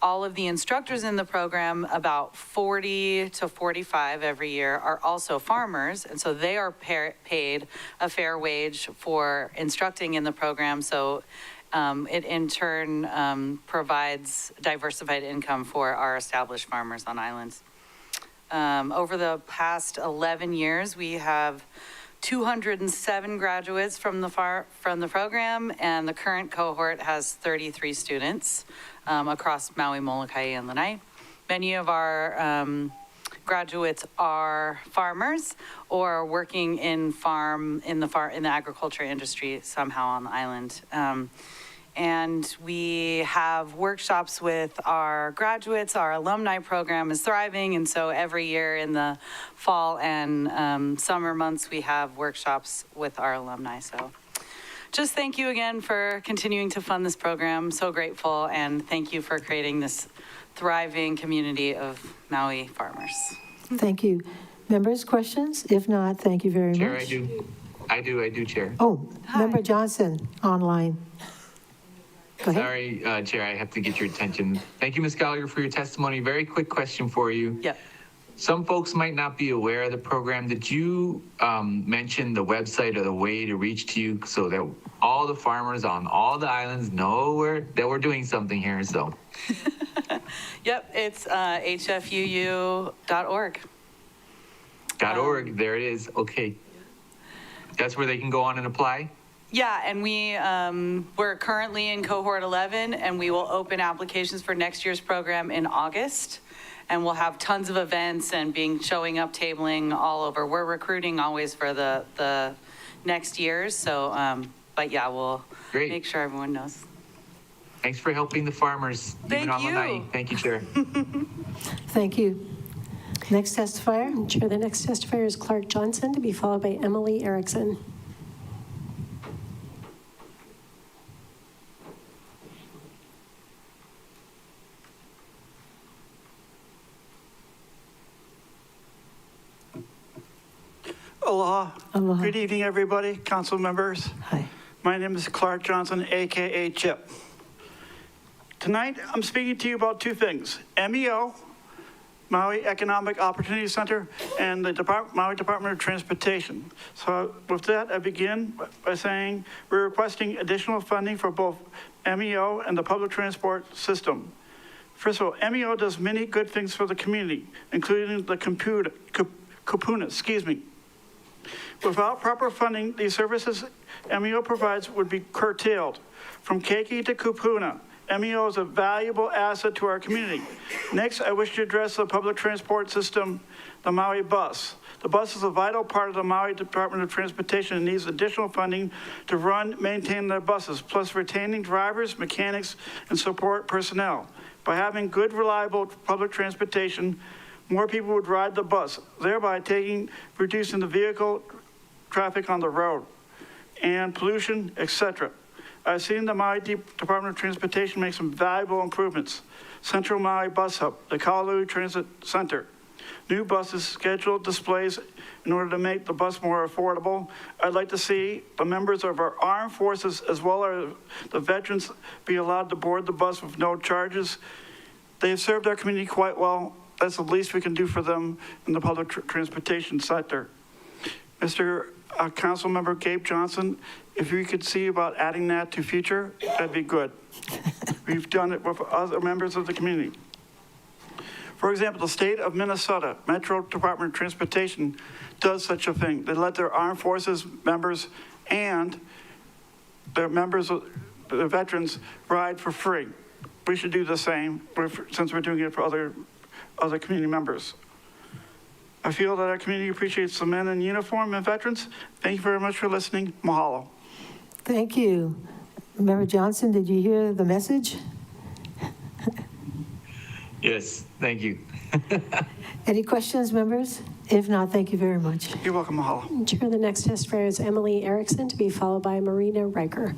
All of the instructors in the program, about 40 to 45 every year, are also farmers, and so they are paid a fair wage for instructing in the program. So it in turn provides diversified income for our established farmers on islands. Over the past 11 years, we have 207 graduates from the program, and the current cohort has 33 students across Maui, Molokai, and Lanai. Many of our graduates are farmers or working in the agriculture industry somehow on the island. And we have workshops with our graduates. Our alumni program is thriving, and so every year in the fall and summer months, we have workshops with our alumni. So just thank you again for continuing to fund this program. So grateful, and thank you for creating this thriving community of Maui farmers. Thank you. Members, questions? If not, thank you very Chair, much. I do, Chair. Oh, Member Johnson, online. Go ahead. Sorry, Chair, I have to get your attention. Thank you, Ms. Gallagher, for your testimony. Very quick question for you. Yep. Some folks might not be aware of the program. Did you mention the website or the way to reach to you so that all the farmers on all the islands know that we're doing something here? So. Yep, it's hfuu.org. .org, there it is. Okay. That's where they can go on and apply? Yeah, and we're currently in cohort 11, and we will open applications for next year's program in August. And we'll have tons of events and showing up, tabling all over. We're recruiting always for the next years. So, but yeah, we'll make sure everyone knows. Thanks for helping the farmers. Thank on you. Lanai. Thank you, Chair. Thank you. Next testifier. Chair, the next testifier is Clark Johnson, to be followed by Emily Erickson. Aloha. Aloha. Good evening, everybody, council members. Hi. My name is Clark Johnson, AKA Chip. Tonight, I'm speaking to you about two things: MEO, Maui Economic Opportunity Center, and the Maui Department of Transportation. So with that, I begin by saying we're requesting additional funding for both MEO and the public transport system. First of all, MEO does many good things for the community, including the kupuna. Without proper funding, these services MEO provides would be curtailed. From keiki to kupuna, MEO is a valuable asset to our community. Next, I wish to address the public transport system, the Maui bus. The bus is a vital part of the Maui Department of Transportation and needs additional funding to maintain their buses, plus retaining drivers, mechanics, and support personnel. By having good, reliable public transportation, more people would ride the bus, thereby reducing the vehicle traffic on the road and pollution, etc. I've seen the Maui Department of Transportation make some valuable improvements. Central Maui Bus Hub, the Kalalui Transit Center, new buses, scheduled displays in order to make the bus more affordable. I'd like to see the members of our armed forces as well as the veterans be allowed to board the bus with no charges. They have served our community quite well. That's the least we can do for them in the public transportation sector. Mr. Council Member Gabe Johnson, if you could see about adding that to future, that'd be good. We've done it with other members of the community. For example, the state of Minnesota, Metro Department of Transportation does such a thing. They let their armed forces members and their members, the veterans, ride for free. We should do the same since we're doing it for other community members. I feel that our community appreciates the men in uniform and veterans. Thank you very much for listening. Mahalo. Thank you. Member Johnson, did you hear the message? Yes, thank you. Any questions, members? If not, thank you very much. You're welcome, Mahalo. Chair, the next testifier is Emily Erickson, to be followed by Marina Riker.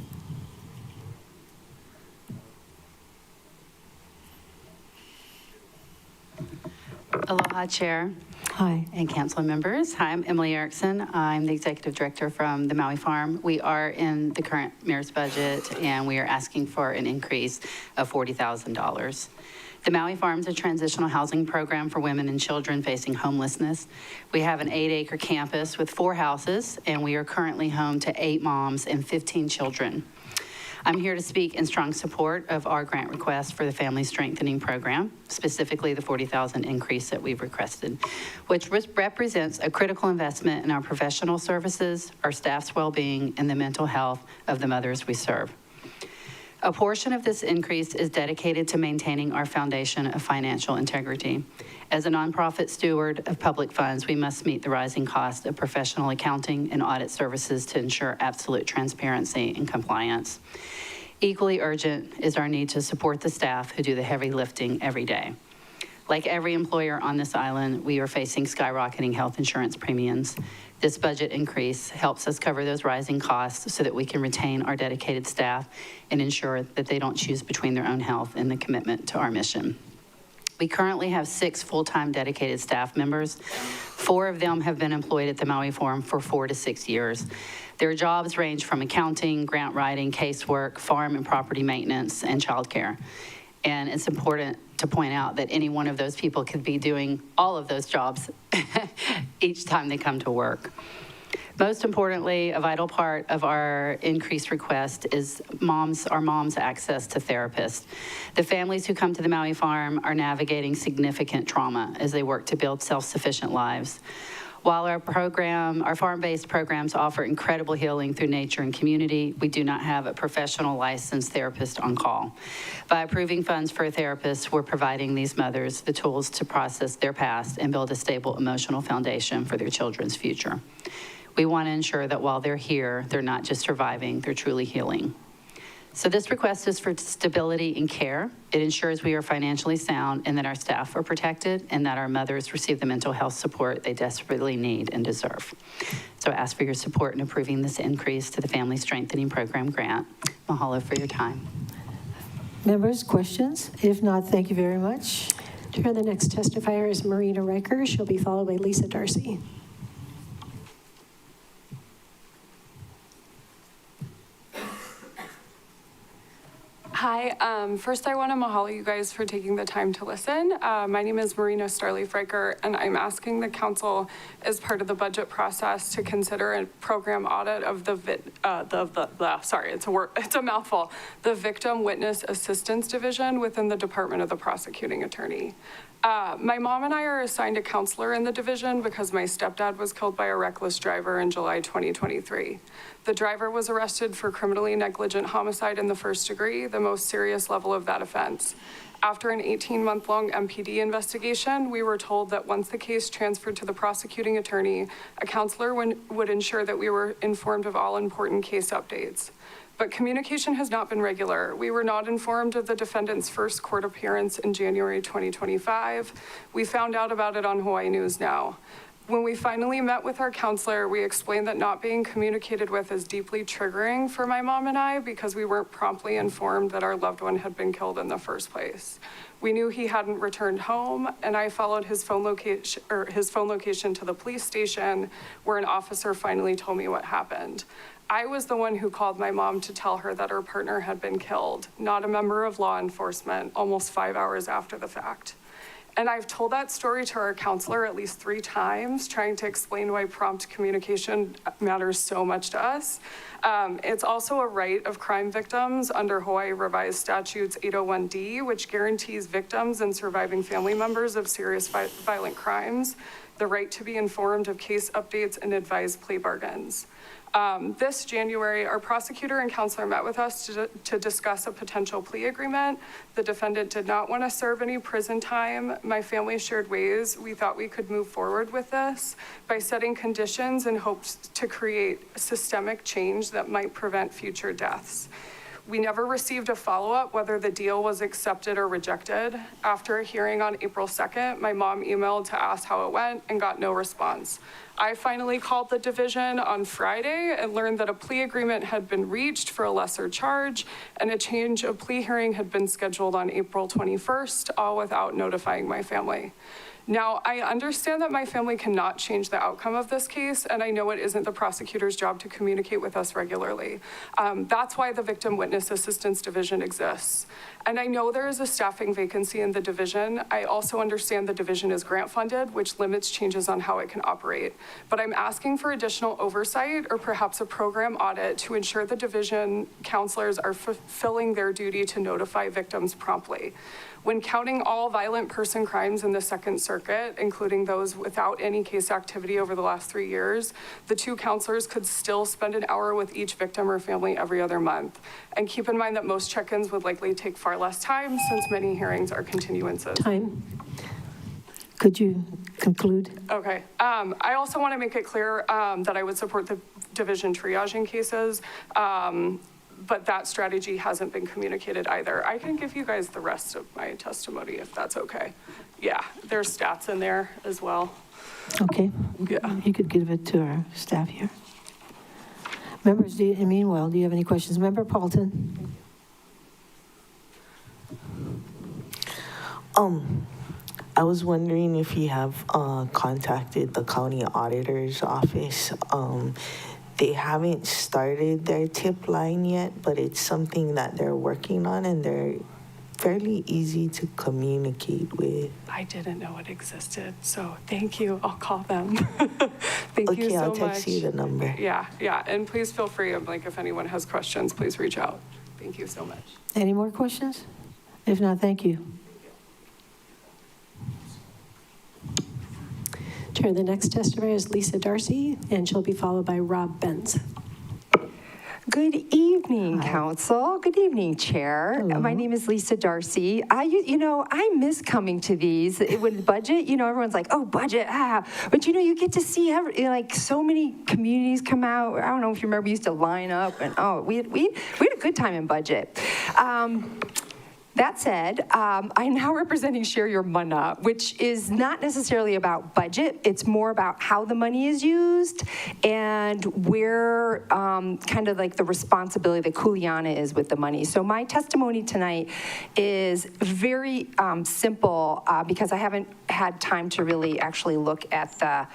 Aloha, Chair. Hi. And council members. Hi, I'm Emily Erickson. I'm the executive director from the Maui Farm. We are in the current mayor's budget, and we are asking for an increase of $40,000. The Maui Farm is a transitional housing program for women and children facing homelessness. We have an 8-acre campus with 4 houses, and we are currently home to 8 moms and 15 children. I'm here to speak in strong support of our grant request for the Family Strengthening Program, specifically the $40,000 increase that we've requested, which represents a critical investment in our professional services, our staff's well-being, and the mental health of the mothers we serve. A portion of this increase is dedicated to maintaining our foundation of financial integrity. As a nonprofit steward of public funds, we must meet the rising cost of professional accounting and audit services to ensure absolute transparency and compliance. Equally urgent is our need to support the staff who do the heavy lifting every day. Like every employer on this island, we are facing skyrocketing health insurance premiums. This budget increase helps us cover those rising costs so that we can retain our dedicated staff and ensure that they don't choose between their own health and the commitment to our mission. We currently have 6 full-time dedicated staff members. 4 of them have been employed at the Maui Forum for 4 to 6 years. Their jobs range from accounting, grant writing, casework, farm and property maintenance, and childcare. And it's important to point out that any one of those people could be doing all of those jobs each time they come to work. Most importantly, a vital part of our increased request is our moms' access to therapists. The families who come to the Maui Farm are navigating significant trauma as they work to build self-sufficient lives. While our farm-based programs offer incredible healing through nature and community, we do not have a professional licensed therapist on call. By approving funds for a therapist, we're providing these mothers the tools to process their past and build a stable emotional foundation for their children's future. We want to ensure that while they're here, they're not just surviving, they're truly healing. So this request is for stability and care. It ensures we are financially sound and that our staff are protected and that our mothers receive the mental health support they desperately need and deserve. So I ask for your support in approving this increase to the Family Strengthening Program grant. Mahalo for your time. Members, questions? If not, thank you very much. The next testifier is Marina Riker. She'll be followed by Lisa Darcy. Hi, first I want to mahalo you guys for taking the time to listen. My name is Marina Starley-Friker, and I'm asking the council as part of the budget process to consider a program audit of it's a mouthful, the Victim Witness Assistance Division within the Department of the Prosecuting Attorney. My mom and I are assigned a counselor in the division because my stepdad was killed by a reckless driver in July 2023. The driver was arrested for criminally negligent homicide in the first degree, the most serious level of that offense. After an 18-month-long MPD investigation, we were told that once the case transferred to the prosecuting attorney, a counselor would ensure that we were informed of all important case updates. But communication has not been regular. We were not informed of the defendant's first court appearance in January 2025. We found out about it on Hawaii News Now. When we finally met with our counselor, we explained that not being communicated with is deeply triggering for my mom and I because we weren't promptly informed that our loved one had been killed in the first place. We knew he hadn't returned home, and I followed his phone location to the police station, where an officer finally told me what happened. I was the one who called my mom to tell her that her partner had been killed, not a member of law enforcement, almost 5 hours after the fact. And I've told that story to our counselor at least 3 times, trying to explain why prompt communication matters so much to us. It's also a right of crime victims under Hawaii Revised Statutes 801D, which guarantees victims and surviving family members of serious violent crimes the right to be informed of case updates and advised plea bargains. This January, our prosecutor and counselor met with us to discuss a potential plea agreement. The defendant did not want to serve any prison time. My family shared ways we thought we could move forward with this by setting conditions in hopes to create systemic change that might prevent future deaths. We never received a follow-up whether the deal was accepted or rejected. After a hearing on April 2nd, my mom emailed to ask how it went and got no response. I finally called the division on Friday and learned that a plea agreement had been reached for a lesser charge, and a change of plea hearing had been scheduled on April 21st, all without notifying my family. Now, I understand that my family cannot change the outcome of this case, and I know it isn't the prosecutor's job to communicate with us regularly. That's why the Victim Witness Assistance Division exists. And I know there is a staffing vacancy in the division. I also understand the division is grant funded, which limits changes on how it can operate. But I'm asking for additional oversight or perhaps a program audit to ensure the division counselors are fulfilling their duty to notify victims promptly. When counting all violent person crimes in the Second Circuit, including those without any case activity over the last 3 years, the two counselors could still spend an hour with each victim or family every other month. And keep in mind that most check-ins would likely take far less time since many hearings are continuances. Time. Could you conclude? Okay. I also want to make it clear that I would support the division triaging cases. But that strategy hasn't been communicated either. I can give you guys the rest of my testimony if that's okay. Yeah, there's stats in there as well. Okay. Yeah. You could give it to our staff here. Members, meanwhile, do you have any questions? Member Paulton? I was wondering if you have contacted the county auditor's office. They haven't started their tip line yet, but it's something that they're working on, and they're fairly easy to communicate with. I didn't know it existed, so thank you. I'll call them. Thank you so much. Okay, I'll text you the number. Yeah, and please feel free, if anyone has questions, please reach out. Thank you so much. Any more questions? If not, thank you. Chair, the next testifier is Lisa Darcy, and she'll be followed by Rob Benz. Good evening, Council. Good evening, Chair. Hello. My name is Lisa Darcy. I miss coming to these. With budget, everyone's like, oh, budget, But, you get to see, so many communities come out. I don't know if you remember, we used to line up, and, we had a good time in budget. That said, I'm now representing Share Your Mana, which is not necessarily about budget. It's more about how the money is used and where kind of like the responsibility, the kuleana is with the money. So my testimony tonight is very simple because I haven't had time to really actually look at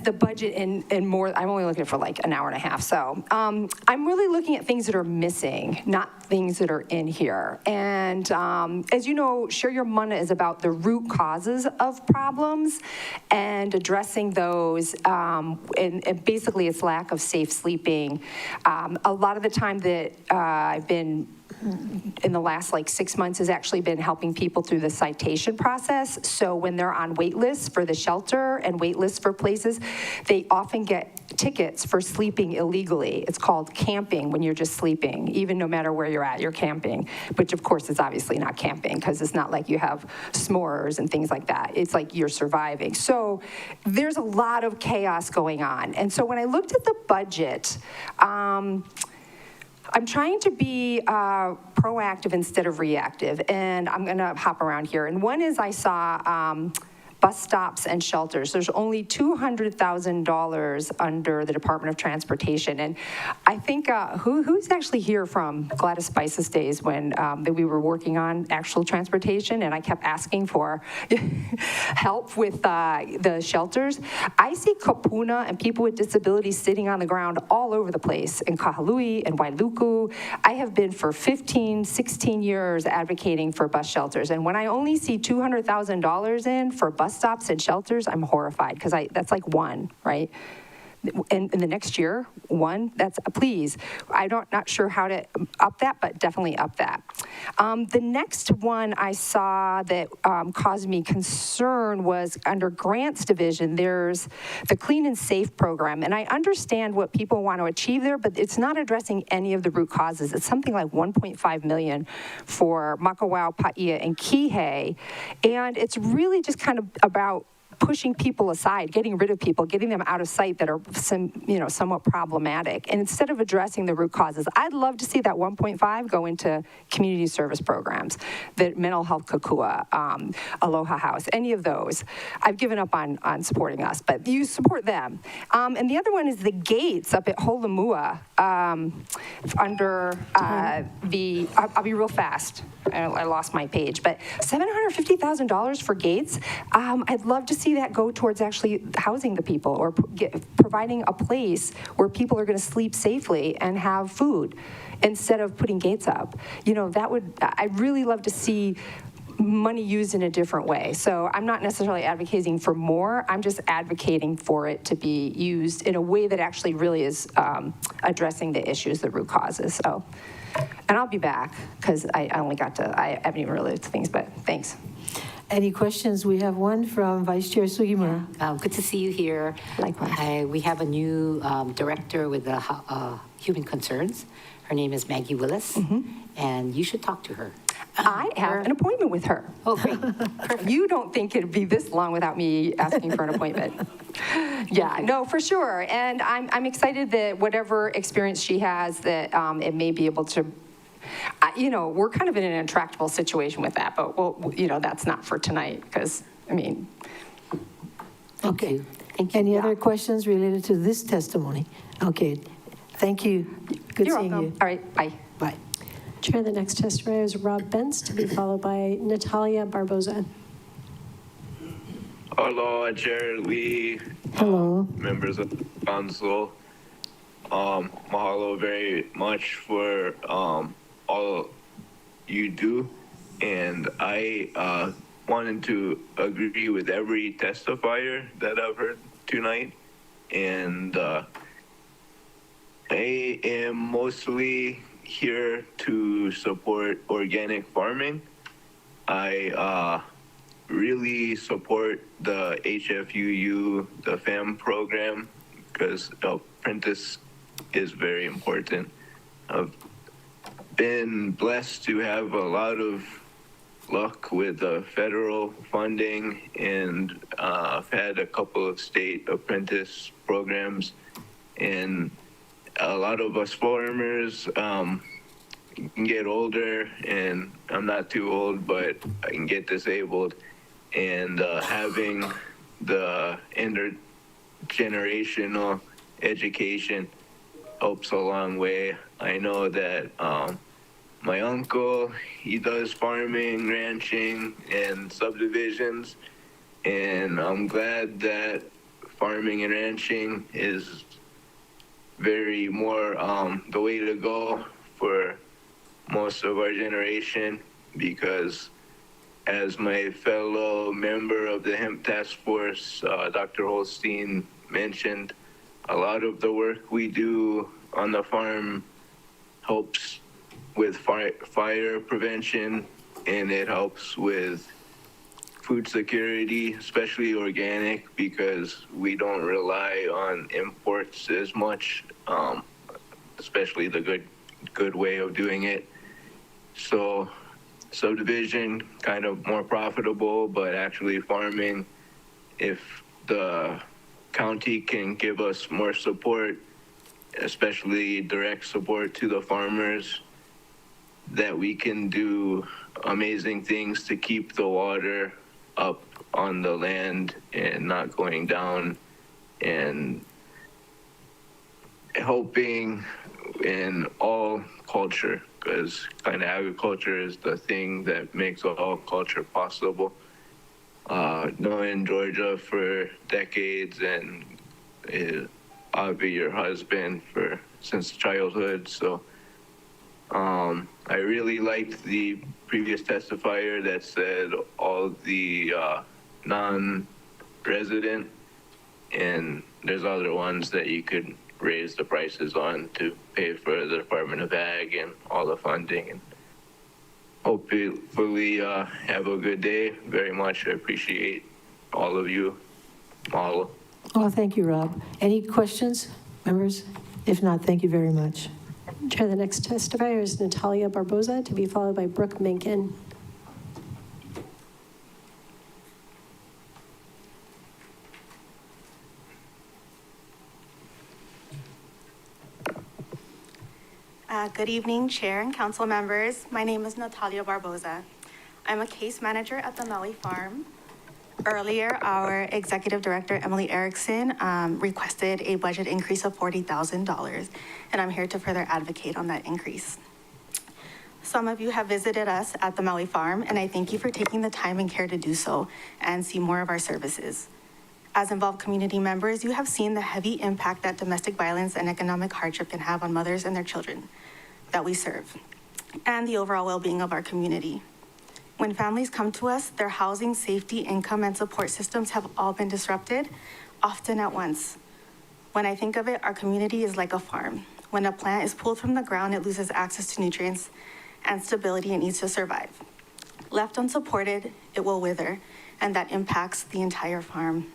the budget and more. I'm only looking for like an hour and a half. So I'm really looking at things that are missing, not things that are in here. And as you know, Share Your Mana is about the root causes of problems and addressing those. And basically it's lack of safe sleeping. A lot of the time that I've been in the last 6 months has actually been helping people through the citation process. So when they're on wait lists for the shelter and wait lists for places, they often get tickets for sleeping illegally. It's called camping when you're just sleeping, even no matter where you're at, you're camping, which of course is obviously not camping because it's not like you have s'mores and things like that. It's like you're surviving. So there's a lot of chaos going on. And so when I looked at the budget, I'm trying to be proactive instead of reactive, and I'm going to hop around here. And one is I saw bus stops and shelters. There's only $200,000 under the Department of Transportation. And I think, who's actually here from Gladys Spice's days when that we were working on actual transportation and I kept asking for help with the shelters? I see kapuna and people with disabilities sitting on the ground all over the place in Kahului and Wailuku. I have been for 15, 16 years advocating for bus shelters. And when I only see $200,000 in for bus stops and shelters, I'm horrified because that's like one, right? In the next year, one, that's, please, not sure how to up that, but definitely up that. The next one I saw that caused me concern was under grants division, there's the Clean and Safe program. And I understand what people want to achieve there, but it's not addressing any of the root causes. It's something like $1.5 million for Makawao, Paia, and Kihei. And it's really just kind of about pushing people aside, getting rid of people, getting them out of sight that are somewhat problematic. And instead of addressing the root causes, I'd love to see that 1.5 go into community service programs, the mental health kokua, Aloha House, any of those. I've given up on supporting us, but you support them. And the other one is the gates up at Holomua under I'll be real fast. I lost my page, but $750,000 for gates. I'd love to see that go towards actually housing the people or providing a place where people are going to sleep safely and have food instead of putting gates up. You know, I'd really love to see money used in a different way. So I'm not necessarily advocating for more, I'm just advocating for it to be used in a way that actually really is addressing the issues, the root causes. So, and I'll be back because I haven't even really looked at things, but thanks. Any questions? We have one from Vice Chair Sugimura. Good to see you here. Likewise. We have a new director with the Human Concerns. Her name is Maggie Willis, and you should talk to her. I have an appointment with her. Oh, great. You don't think it'd be this long without me asking for an appointment? Yeah, no, for sure. And I'm excited that whatever experience she has, that it may be able to, you know, we're kind of in an intractable situation with that, but well, you know, that's not for tonight because, I mean. Okay. Any other questions related to this testimony? Okay. Thank you. Good You're seeing welcome. you. All right, bye. Bye. Chair, the next testifier is Rob Bentz, to be followed by Natalia Barboza. Hello, Chair Lee. Hello. Members of the council. Mahalo very much for all you do. And I wanted to agree with every testifier that I've heard tonight. And I am mostly here to support organic farming. I really support the HFUU, the FAM program, because apprentice is very important. I've been blessed to have a lot of luck with the federal funding, and I've had a couple of state apprentice programs, and a lot of us farmers can get older, and I'm not too old, but I can get disabled, and having the intergenerational education helps a long way. I know that my uncle, he does farming, ranching, and subdivisions, and I'm glad that farming and ranching is very more the way to go for most of our generation, because as my fellow member of the Hemp Task Force, Dr. Holstein mentioned, a lot of the work we do on the farm helps with fire prevention, and it helps with food security, especially organic, because we don't rely on imports as much, especially the good way of doing it. So subdivision, kind of more profitable, but actually farming, if the county can give us more support, especially direct support to the farmers, that we can do amazing things to keep the water up on the land and not going down, and helping in all culture, because kind of agriculture is the thing that makes all culture possible. Knowing Georgia for decades, and Avi, your husband, since childhood, so I really liked the previous testifier that said all the non-resident, and there's other ones that you could raise the prices on to pay for the Department of Ag and all the funding. And hopefully have a good day. Very much appreciate all of you. Mahalo. Oh, thank you, Rob. Any questions, members? If not, thank you very much. Chair, the next testifier is Natalia Barboza, to be followed by Brooke Minkin. Good evening, Chair and Council members. My name is Natalia Barboza. I'm a case manager at the Maui Farm. Earlier, our Executive Director, Emily Erickson, requested a budget increase of $40,000, and I'm here to further advocate on that increase. Some of you have visited us at the Maui Farm, and I thank you for taking the time and care to do so and see more of our services. As involved community members, you have seen the heavy impact that domestic violence and economic hardship can have on mothers and their children that we serve, and the overall well-being of our community. When families come to us, their housing, safety, income, and support systems have all been disrupted, often at once. When I think of it, our community is like a farm. When a plant is pulled from the ground, it loses access to nutrients and stability it needs to survive. Left unsupported, it will wither, and that impacts the entire farm.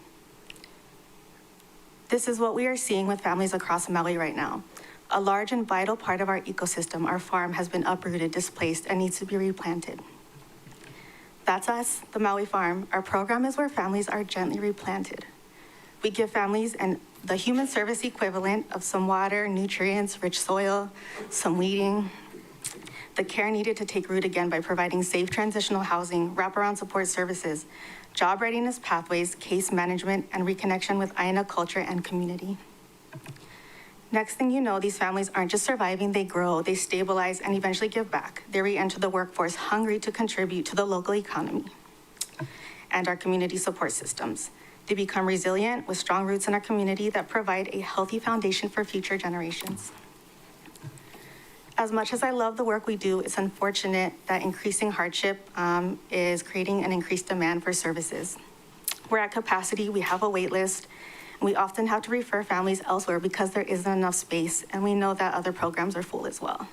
This is what we are seeing with families across Maui right now. A large and vital part of our ecosystem, our farm, has been uprooted, displaced, and needs to be replanted. That's us, the Maui Farm. Our program is where families are gently replanted. We give families the human service equivalent of some water, nutrients, rich soil, some weeding, the care needed to take root again by providing safe transitional housing, wraparound support services, job readiness pathways, case management, and reconnection with Aina culture and community. Next thing you know, these families aren't just surviving, they grow, they stabilize, and eventually give back. They re-enter the workforce hungry to contribute to the local economy and our community support systems. They become resilient with strong roots in our community that provide a healthy foundation for future generations. As much as I love the work we do, it's unfortunate that increasing hardship is creating an increased demand for services. We're at capacity, we have a wait list, and we often have to refer families elsewhere because there isn't enough space, and we know that other programs are full as well.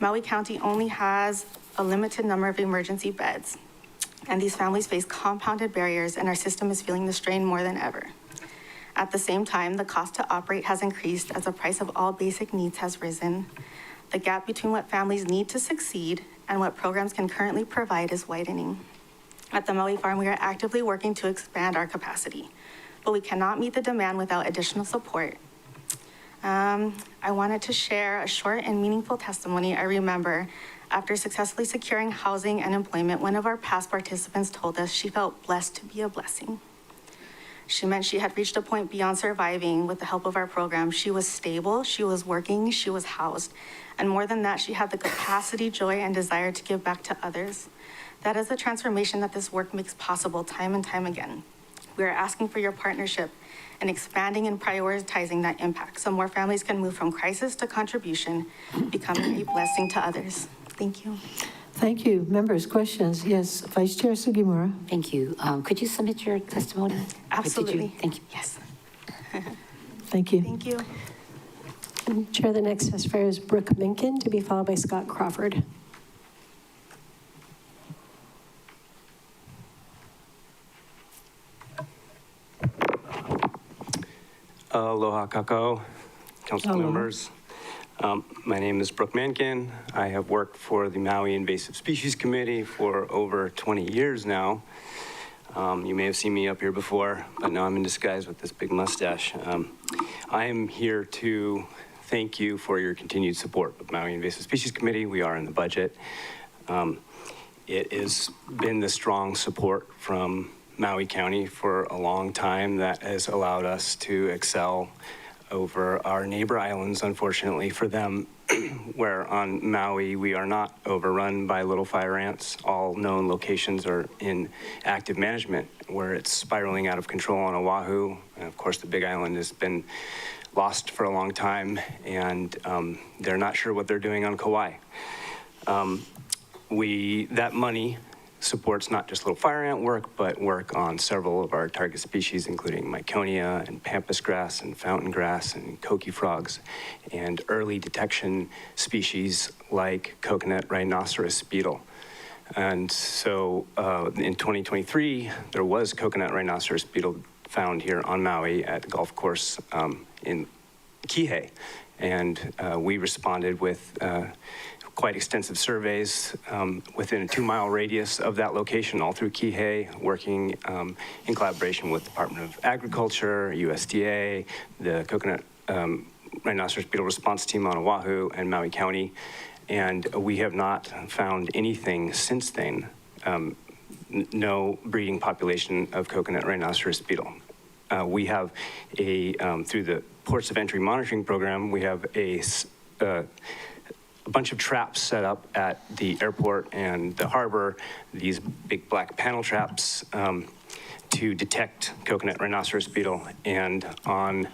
Maui County only has a limited number of emergency beds, and these families face compounded barriers, and our system is feeling the strain more than ever. At the same time, the cost to operate has increased as the price of all basic needs has risen. The gap between what families need to succeed and what programs can currently provide is widening. At the Maui Farm, we are actively working to expand our capacity, but we cannot meet the demand without additional support. I wanted to share a short and meaningful testimony I remember. After successfully securing housing and employment, one of our past participants told us she felt blessed to be a blessing. She meant she had reached a point beyond surviving with the help of our program. She was stable, she was working, she was housed. And more than that, she had the capacity, joy, and desire to give back to others. That is the transformation that this work makes possible time and time again. We are asking for your partnership in expanding and prioritizing that impact so more families can move from crisis to contribution, becoming a blessing to others. Thank you. Thank you. Members, questions? Yes, Vice Chair Sugimura. Thank you. Could you submit your testimony? Absolutely. Thank you. Yes. Thank you. Thank you. Chair, the next testifier is Brooke Minkin, to be followed by Scott Crawford. Aloha kakao, council Aloha. members. My name is Brooke Mankin. I have worked for the Maui Invasive Species Committee for over 20 years now. You may have seen me up here before, but now I'm in disguise with this big mustache. I am here to thank you for your continued support of Maui Invasive Species Committee. We are in the budget. It has been the strong support from Maui County for a long time that has allowed us to excel over our neighbor islands, unfortunately for them, where on Maui we are not overrun by little fire ants. All known locations are in active management, where it's spiraling out of control on Oahu. And of course, the Big Island has been lost for a long time, and they're not sure what they're doing on Kauai. That money supports not just little fire ant work, but work on several of our target species, including Myconia and pampas grass and fountain grass and coqui frogs, and early detection species like coconut rhinoceros beetle. And so in 2023, there was coconut rhinoceros beetle found here on Maui at the golf course in Kihei. And we responded with quite extensive surveys within a 2-mile radius of that location, all through Kihei, working in collaboration with Department of Agriculture, USDA, the Coconut Rhinoceros Beetle Response Team on Oahu, and Maui County. And we have not found anything since then, no breeding population of coconut rhinoceros beetle. We have through the Ports of Entry Monitoring Program, we have a a bunch of traps set up at the airport and the harbor, these big black panel traps to detect coconut rhinoceros beetle. And on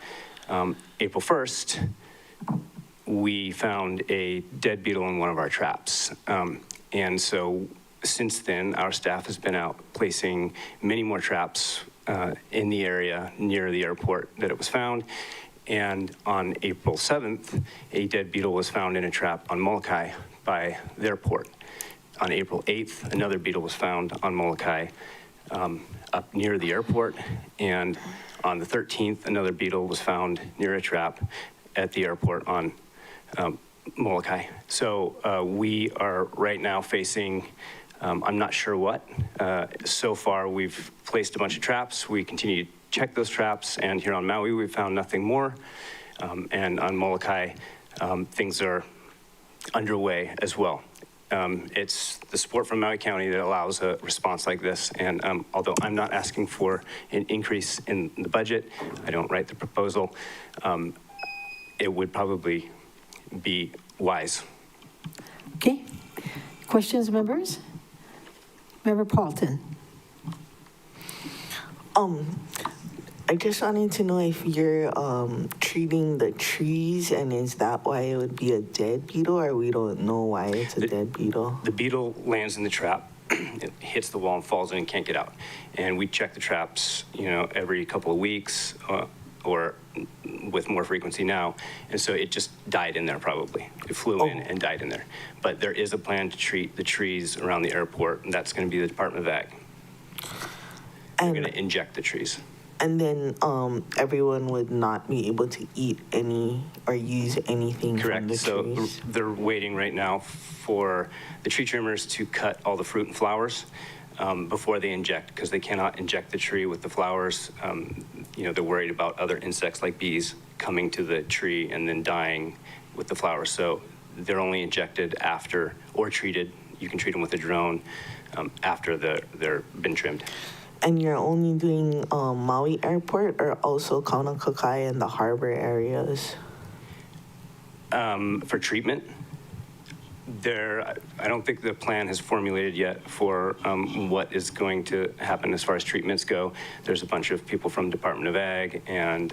April 1st, we found a dead beetle in one of our traps. And so since then, our staff has been out placing many more traps in the area near the airport that it was found. And on April 7th, a dead beetle was found in a trap on Molokai by the airport. On April 8th, another beetle was found on Molokai up near the airport. And on the 13th, another beetle was found near a trap at the airport on Molokai. So we are right now facing, I'm not sure what. So far, we've placed a bunch of traps. We continue to check those traps, and here on Maui, we found nothing more. And on Molokai, things are underway as well. It's the support from Maui County that allows a response like this. And although I'm not asking for an increase in the budget, I don't write the proposal, it would probably be wise. Okay. Questions, members? Member Paulton. I just wanted to know if you're treating the trees, and is that why it would be a dead beetle, or we don't know why it's a dead beetle? The beetle lands in the trap, it hits the wall and falls in and can't get out. And we check the traps, every couple of weeks, or with more frequency now. And so it just died in there probably. It flew in and died in there. But there is a plan to treat the trees around the airport, and that's going to be the Department of Ag. We're going to inject the trees. And then everyone would not be able to eat any or use anything from the trees? Correct. So they're waiting right now for the tree trimmers to cut all the fruit and flowers before they inject, because they cannot inject the tree with the flowers. They're worried about other insects like bees coming to the tree and then dying with the flowers. So they're only injected after, or treated. You can treat them with a drone after they're been trimmed. And you're only doing Maui Airport, or also Kaunakakai and the harbor areas? For treatment, I don't think the plan has formulated yet for what is going to happen as far as treatments go. There's a bunch of people from Department of Ag and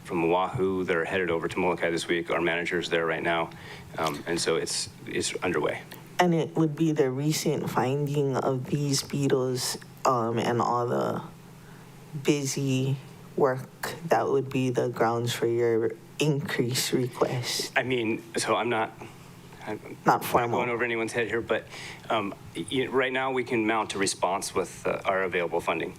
from Oahu that are headed over to Molokai this week. Our manager's there right now, and so it's underway. And it would be the recent finding of these beetles and all the busy work that would be the grounds for your increase request. I mean, so I'm not formal. Going over anyone's head here, but right now we can mount a response with our available funding.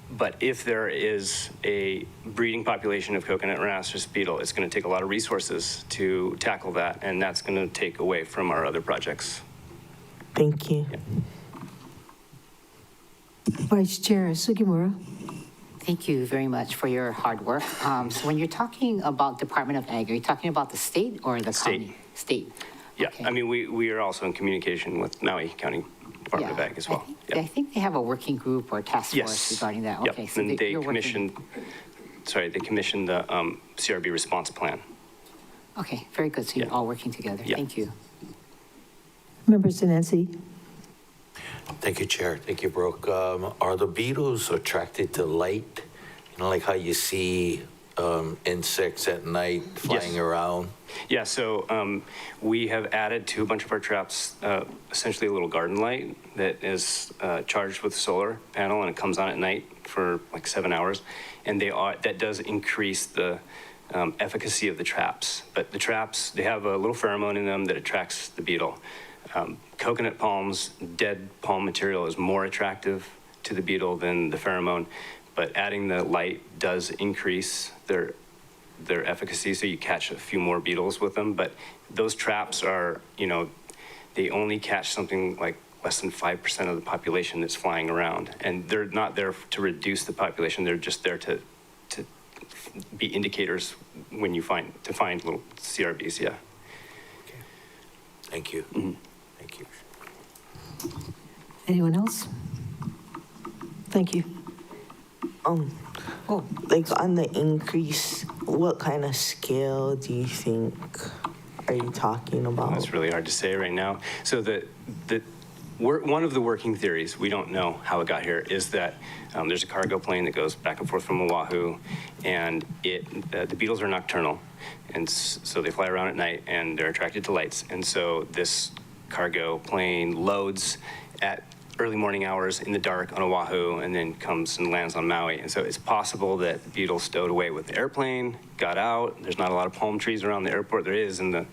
But if there is a breeding population of coconut rhinoceros beetle, it's going to take a lot of resources to tackle that, and that's going to take away from our other projects. Thank you. Yeah. Vice Chair Sugimura. Thank you very much for your hard work. So when you're talking about Department of Ag, are you talking about the state or the county? State. Yeah, Okay. I mean, we are also in communication with Maui County Department of Ag as well. I think they have a working group or task force regarding that. Yep. Okay, so And they you're commissioned the CRB response plan. Okay, very good. So you're all working together. Yeah. Thank you. Member Sinensi. Thank you, Chair. Thank you, Brooke. Are the beetles attracted to light? Like how you see insects at night flying around? Yeah, so we have added to a bunch of our traps essentially a little garden light that is charged with solar panel, and it comes on at night for like 7 hours. And that does increase the efficacy of the traps. But the traps, they have a little pheromone in them that attracts the beetle. Coconut palms, dead palm material is more attractive to the beetle than the pheromone, but adding the light does increase their efficacy, so you catch a few more beetles with them. But those traps are, they only catch something like less than 5% of the population that's flying around. And they're not there to reduce the population, they're just there to be indicators when you find little CRBs, yeah. Okay. Thank you. Mm-hmm. Thank you. Anyone else? Thank you. Like on the increase, what kind of scale do you think are you talking about? That's really hard to say right now. So one of the working theories, we don't know how it got here, is that there's a cargo plane that goes back and forth from Oahu, and the beetles are nocturnal, and so they fly around at night, and they're attracted to lights. And so this cargo plane loads at early morning hours in the dark on Oahu, and then comes and lands on Maui. And so it's possible that the beetles stowed away with the airplane, got out. There's not a lot of palm trees around the airport. There is in the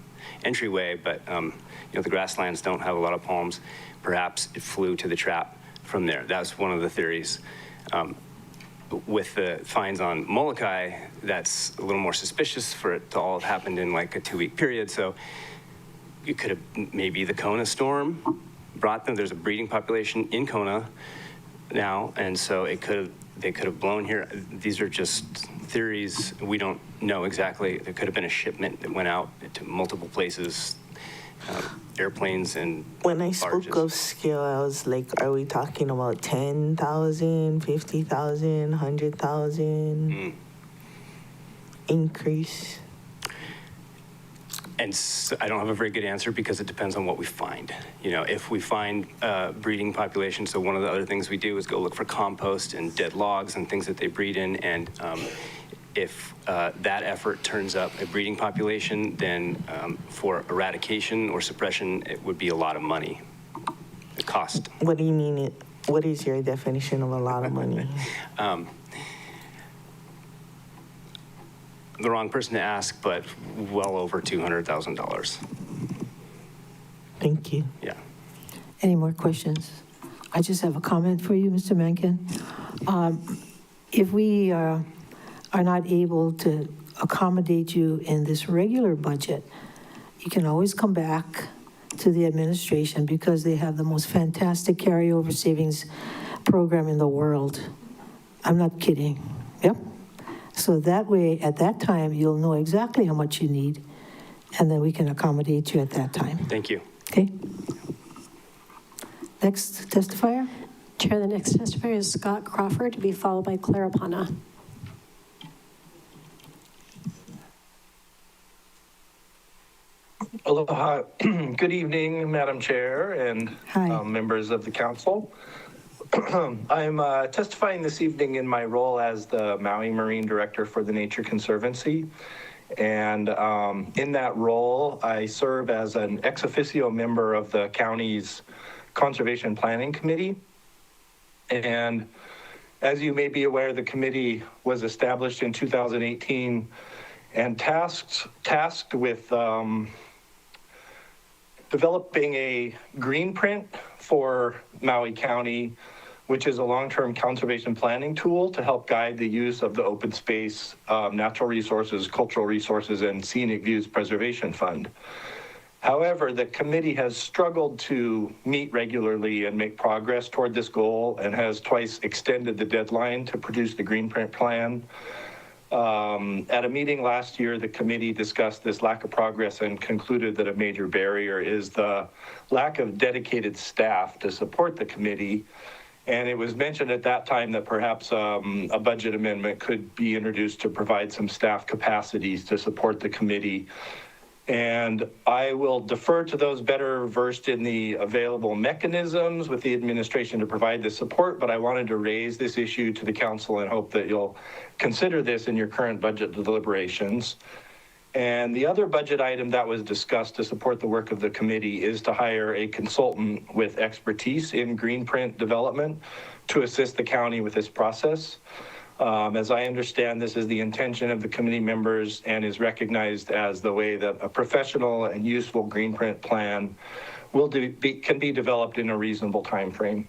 entryway, but the grasslands don't have a lot of palms. Perhaps it flew to the trap from there. That's one of the theories. With the finds on Molokai, that's a little more suspicious for it to all have happened in like a 2-week period. So it could have, maybe the Kona storm brought them. There's a breeding population in Kona now, and so they could have blown here. These are just theories. We don't know exactly. There could have been a shipment that went out to multiple places, airplanes and When I barges. spoke of scale, I was like, are we talking about 10,000, 50,000, 100,000 increase? And so I don't have a very good answer because it depends on what we find. If we find breeding population, so one of the other things we do is go look for compost and dead logs and things that they breed in. And if that effort turns up a breeding population, then for eradication or suppression, it would be a lot of money. The cost. What do you mean? What is your definition of a lot of money? The wrong person to ask, but well over $200,000. Thank you. Yeah. Any more questions? I just have a comment for you, Mr. Mankin. If we are not able to accommodate you in this regular budget, you can always come back to the administration because they have the most fantastic carryover savings program in the world. I'm not kidding. Yep. So that way, at that time, you'll know exactly how much you need, and then we can accommodate you at that time. Thank you. Okay? Next testifier? Chair, the next testifier is Scott Crawford, to be followed by Clara Pana. Aloha. Good evening, Madam Chair and members of the council. I'm testifying this evening in my role as the Maui Marine Director for the Nature Conservancy. And in that role, I serve as an ex officio member of the county's Conservation Planning Committee. And as you may be aware, the committee was established in 2018 and tasked with developing a green print for Maui County, which is a long-term conservation planning tool to help guide the use of the open space, natural resources, cultural resources, and scenic views preservation fund. However, the committee has struggled to meet regularly and make progress toward this goal and has twice extended the deadline to produce the green print plan. At a meeting last year, the committee discussed this lack of progress and concluded that a major barrier is the lack of dedicated staff to support the committee. And it was mentioned at that time that perhaps a budget amendment could be introduced to provide some staff capacities to support the committee. And I will defer to those better versed in the available mechanisms with the administration to provide the support, but I wanted to raise this issue to the council and hope that you'll consider this in your current budget deliberations. And the other budget item that was discussed to support the work of the committee is to hire a consultant with expertise in green print development to assist the county with this process. As I understand, this is the intention of the committee members and is recognized as the way that a professional and useful green print plan can be developed in a reasonable time frame.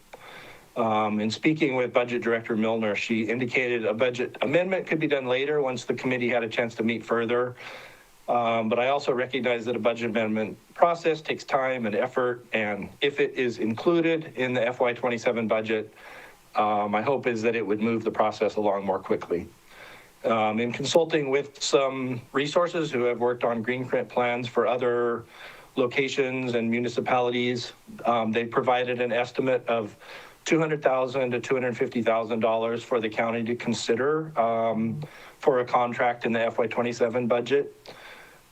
In speaking with Budget Director Milner, she indicated a budget amendment could be done later once the committee had a chance to meet further. But I also recognize that a budget amendment process takes time and effort, and if it is included in the FY27 budget, my hope is that it would move the process along more quickly. In consulting with some resources who have worked on green print plans for other locations and municipalities, they provided an estimate of $200,000 to $250,000 for the county to consider for a contract in the FY27 budget.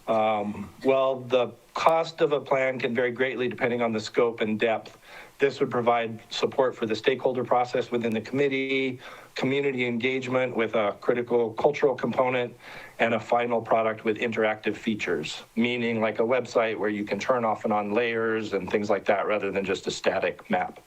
Well, the cost of a plan can vary greatly depending on the scope and depth. This would provide support for the stakeholder process within the committee, community engagement with a critical cultural component, and a final product with interactive features, meaning like a website where you can turn off and on layers and things like that rather than just a static map.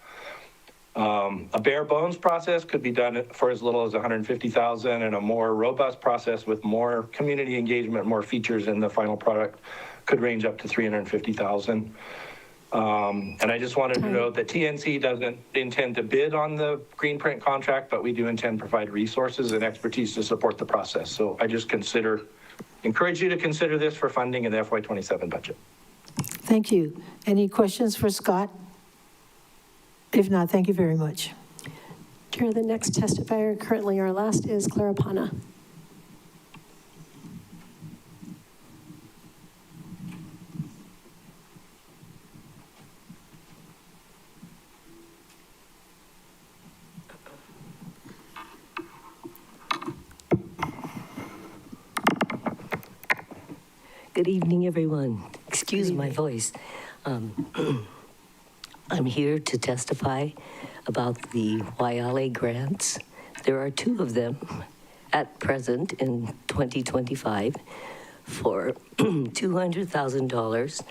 A bare bones process could be done for as little as $150,000, and a more robust process with more community engagement, more features in the final product could range up to $350,000. And I just wanted to note that TNC doesn't intend to bid on the green print contract, but we do intend to provide resources and expertise to support the process. So I just encourage you to consider this for funding in the FY27 budget. Thank you. Any questions for Scott? If not, thank you very much. Chair, the next testifier, currently our last, is Clara Pana. Good evening, everyone. Excuse my voice. I'm here to testify about the Waiale grants. There are two of them at present in 2025 for $200,000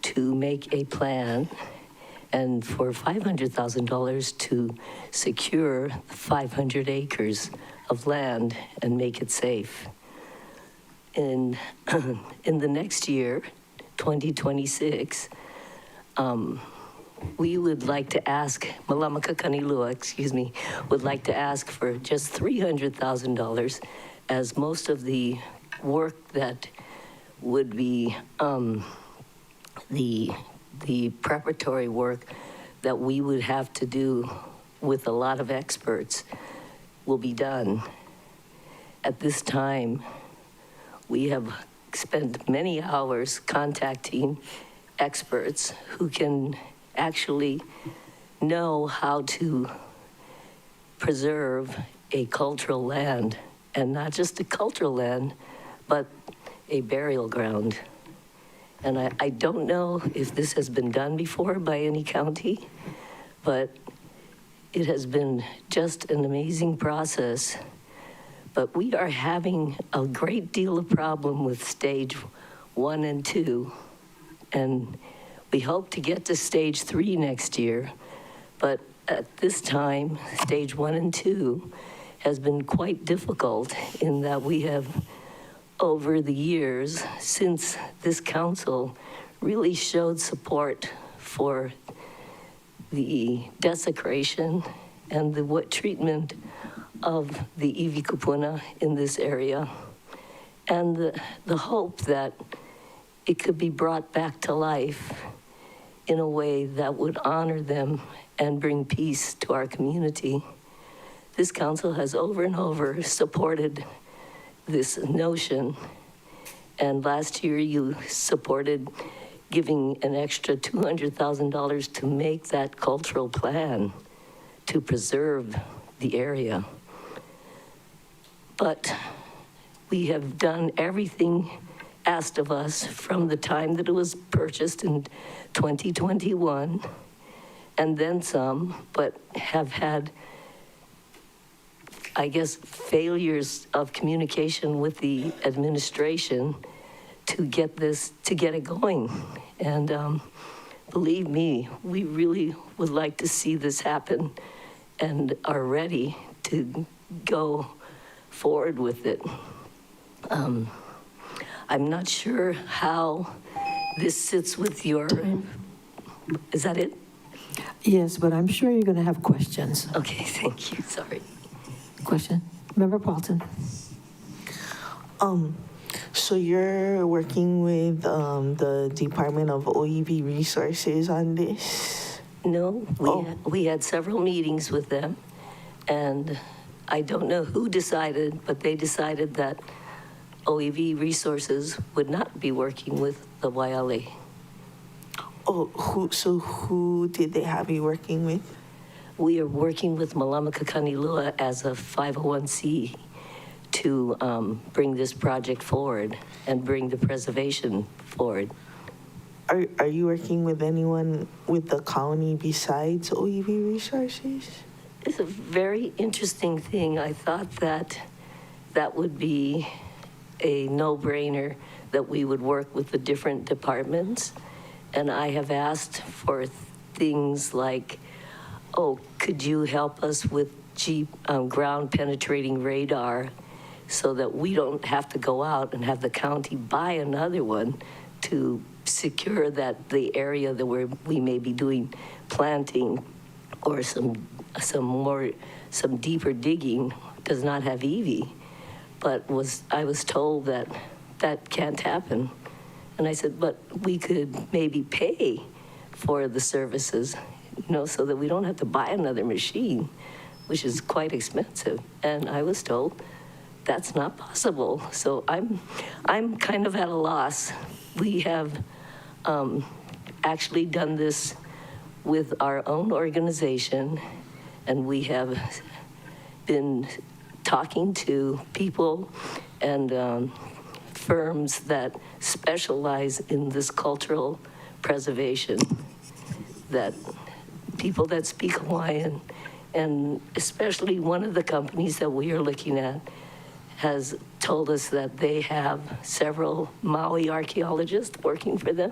to make a plan and for $500,000 to secure 500 acres of land and make it safe. In the next year, 2026, we would like to ask, Malamaka Kanilua, would like to ask for just $300,000, as most of the work that would be the preparatory work that we would have to do with a lot of experts will be done. At this time, we have spent many hours contacting experts who can actually know how to preserve a cultural land, and not just a cultural land, but a burial ground. And I don't know if this has been done before by any county, but it has been just an amazing process. But we are having a great deal of problem with stage 1 and 2, and we hope to get to stage 3 next year. But at this time, stage 1 and 2 has been quite difficult in that we have, over the years, since this council really showed support for the desecration and the treatment of the iwi kupuna in this area, and the hope that it could be brought back to life in a way that would honor them and bring peace to our community. This council has over and over supported this notion, and last year you supported giving an extra $200,000 to make that cultural plan to preserve the area. But we have done everything asked of us from the time that it was purchased in 2021, and then some, but have had, I guess, failures of communication with the administration to get it going. And believe me, we really would like to see this happen and are ready to go forward with it. I'm not sure how this sits with your, is that it? Yes, but I'm sure you're going to have questions. Okay, thank you, sorry. Question? Member Paulton. So you're working with the Department of OEB Resources on this? No, we had several meetings with them, and I don't know who decided, but they decided that OEB Resources would not be working with the Waiale. Oh, who did they have you working with? We are working with Malamaka Kanilua as a 501c to bring this project forward and bring the preservation forward. Are you working with anyone with the county besides OEV Resources? It's a very interesting thing. I thought that that would be a no-brainer, that we would work with the different departments. And I have asked for things like, oh, could you help us with ground penetrating radar so that we don't have to go out and have the county buy another one to secure that the area that we may be doing planting or some deeper digging does not have EV. But I was told that that can't happen. And I said, but we could maybe pay for the services, so that we don't have to buy another machine, which is quite expensive. And I was told that's not possible. So I'm kind of at a loss. We have actually done this with our own organization, and we have been talking to people and firms that specialize in this cultural preservation, that people that speak Hawaiian, and especially one of the companies that we are looking at has told us that they have several Maui archaeologists working for them.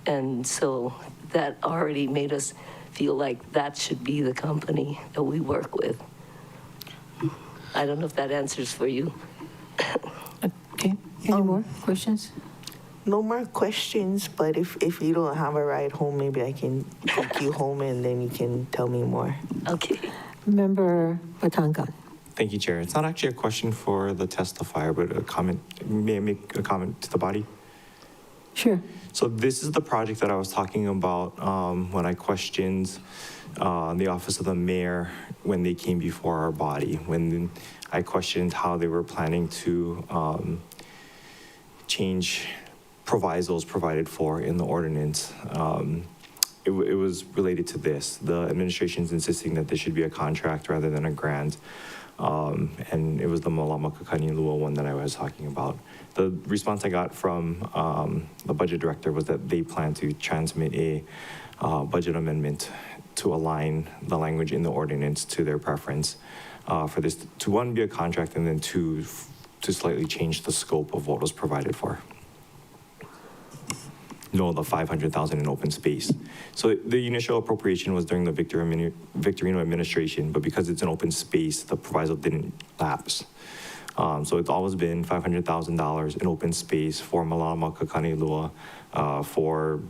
And so that already made us feel like that should be the company that we work with. I don't know if that answers for you. Okay, any more questions? No more questions, but if you don't have a ride home, maybe I can take you home and then you can tell me more. Okay. Member Batangan. Thank you, Chair. It's not actually a question for the testifier, but a comment. May I make a comment to the body? Sure. So this is the project that I was talking about when I questioned the office of the mayor when they came before our body, when I questioned how they were planning to change provisos provided for in the ordinance. It was related to this. The administration's insisting that this should be a contract rather than a grant. And it was the Malama Kakanilua one that I was talking about. The response I got from the budget director was that they plan to transmit a budget amendment to align the language in the ordinance to their preference for this to, one, be a contract, and then two, to slightly change the scope of what was provided for. No, the $500,000 in open space. So the initial appropriation was during the Victorino administration, but because it's an open space, the proviso didn't lapse. So it's always been $500,000 in open space for Malama Kakanilua for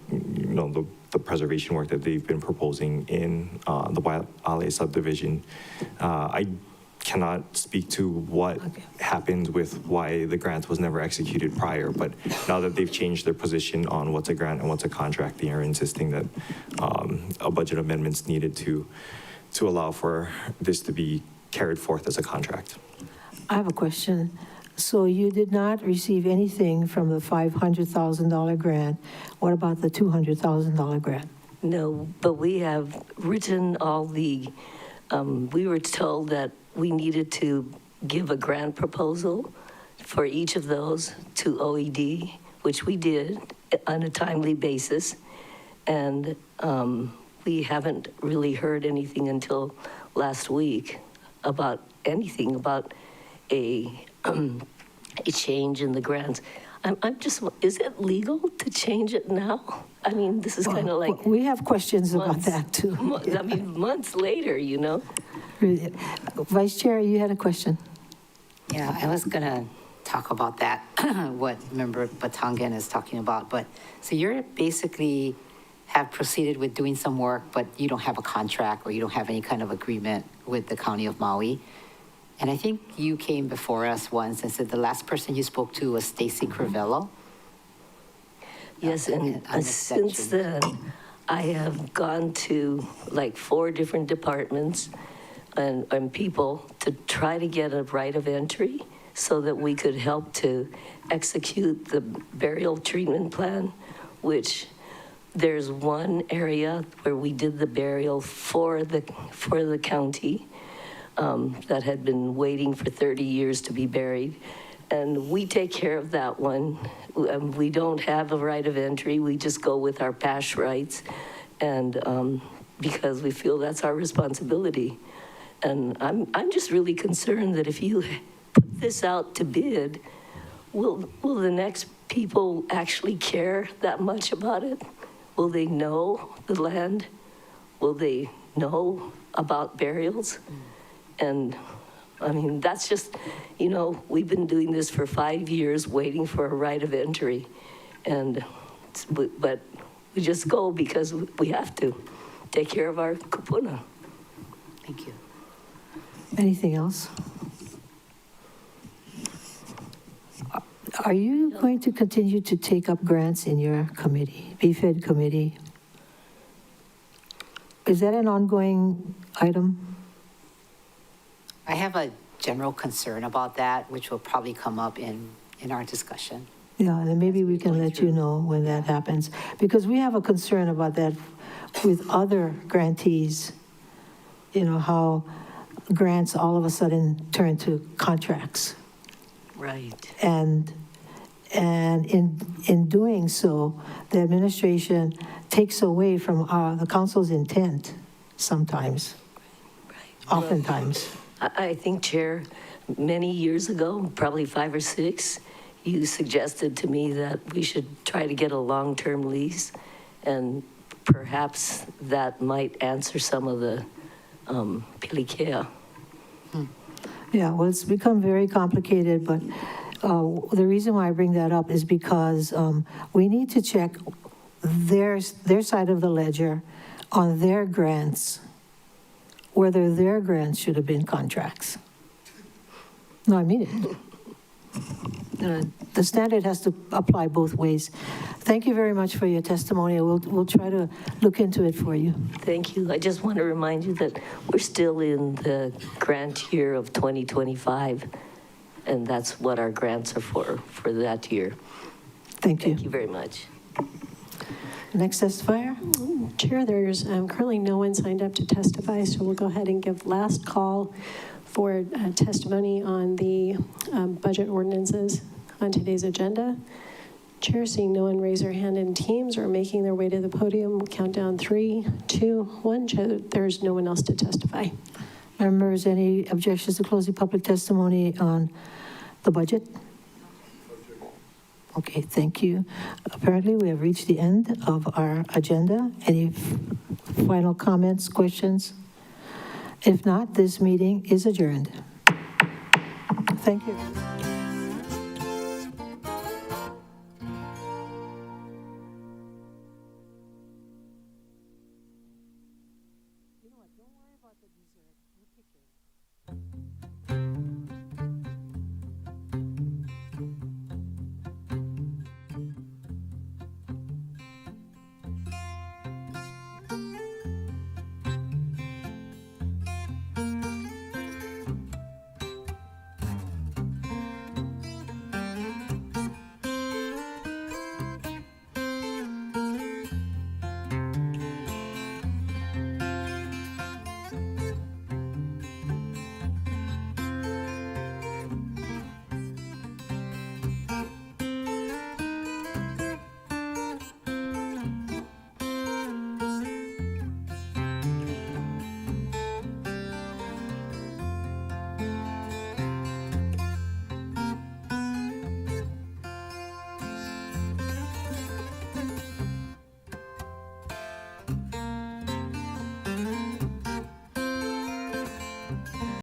the preservation work that they've been proposing in the Waiale subdivision. I cannot speak to what happened with why the grant was never executed prior, but now that they've changed their position on what's a grant and what's a contract, they are insisting that a budget amendment's needed to allow for this to be carried forth as a contract. I have a question. So you did not receive anything from the $500,000 grant. What about the $200,000 grant? No, but we have written all the, we were told that we needed to give a grant proposal for each of those to OED, which we did on a timely basis. And we haven't really heard anything until last week about anything about a change in the grants. I'm just, is it legal to change it now? I mean, this is kind of like. We have questions months, about that too. I mean, months later, Vice Chair, you had a question. Yeah, I was going to talk about that, what Member Batangan is talking about. But so you're basically have proceeded with doing some work, but you don't have a contract or you don't have any kind of agreement with the County of Maui. And I think you came before us once and said the last person you spoke to was Stacy Crivello. Yes, and since then, I have gone to like 4 different departments and people to try to get a right of entry so that we could help to execute the burial treatment plan, which there's one area where we did the burial for the county. that had been waiting for 30 years to be buried. And we take care of that one. We don't have a right of entry. We just go with our past rights, and because we feel that's our responsibility. And I'm just really concerned that if you put this out to bid, will the next people actually care that much about it? Will they know the land? Will they know about burials? And I mean, that's just, you know, we've been doing this for 5 years, waiting for a right of entry. But we just go because we have to take care of our kupuna. Thank you. Anything else? Are you going to continue to take up grants in your committee, BFED committee? Is that an ongoing item? I have a general concern about that, which will probably come up in our discussion. Yeah, and then maybe we can let you know when that happens. Because we have a concern about that with other grantees. You know, how grants all of a sudden turn to contracts. Right. And in doing so, the administration takes away from the council's intent sometimes, oftentimes. I think, Chair, many years ago, probably 5 or 6, you suggested to me that we should try to get a long-term lease, and perhaps that might answer some of the pilikea. Yeah, well, it's become very complicated, but the reason why I bring that up is because we need to check their side of the ledger on their grants, whether their grants should have been contracts. No, I mean it. The standard has to apply both ways. Thank you very much for your testimony. We'll try to look into it for you. Thank you. I just want to remind you that we're still in the grant year of 2025, and that's what our grants are for that year. Thank you. Thank you very much. Next testifier. Chair, there's currently no one signed up to testify, so we'll go ahead and give last call for testimony on the budget ordinances on today's agenda. Chair, seeing no one raise their hand in Teams or making their way to the podium, we'll count down 3, 2, 1. Chair, there's no one else to testify. Members, any objections to closing public testimony on the budget? Okay, thank you. Apparently, we have reached the end of our agenda. Any final comments, questions? If not, this meeting is adjourned. Thank you.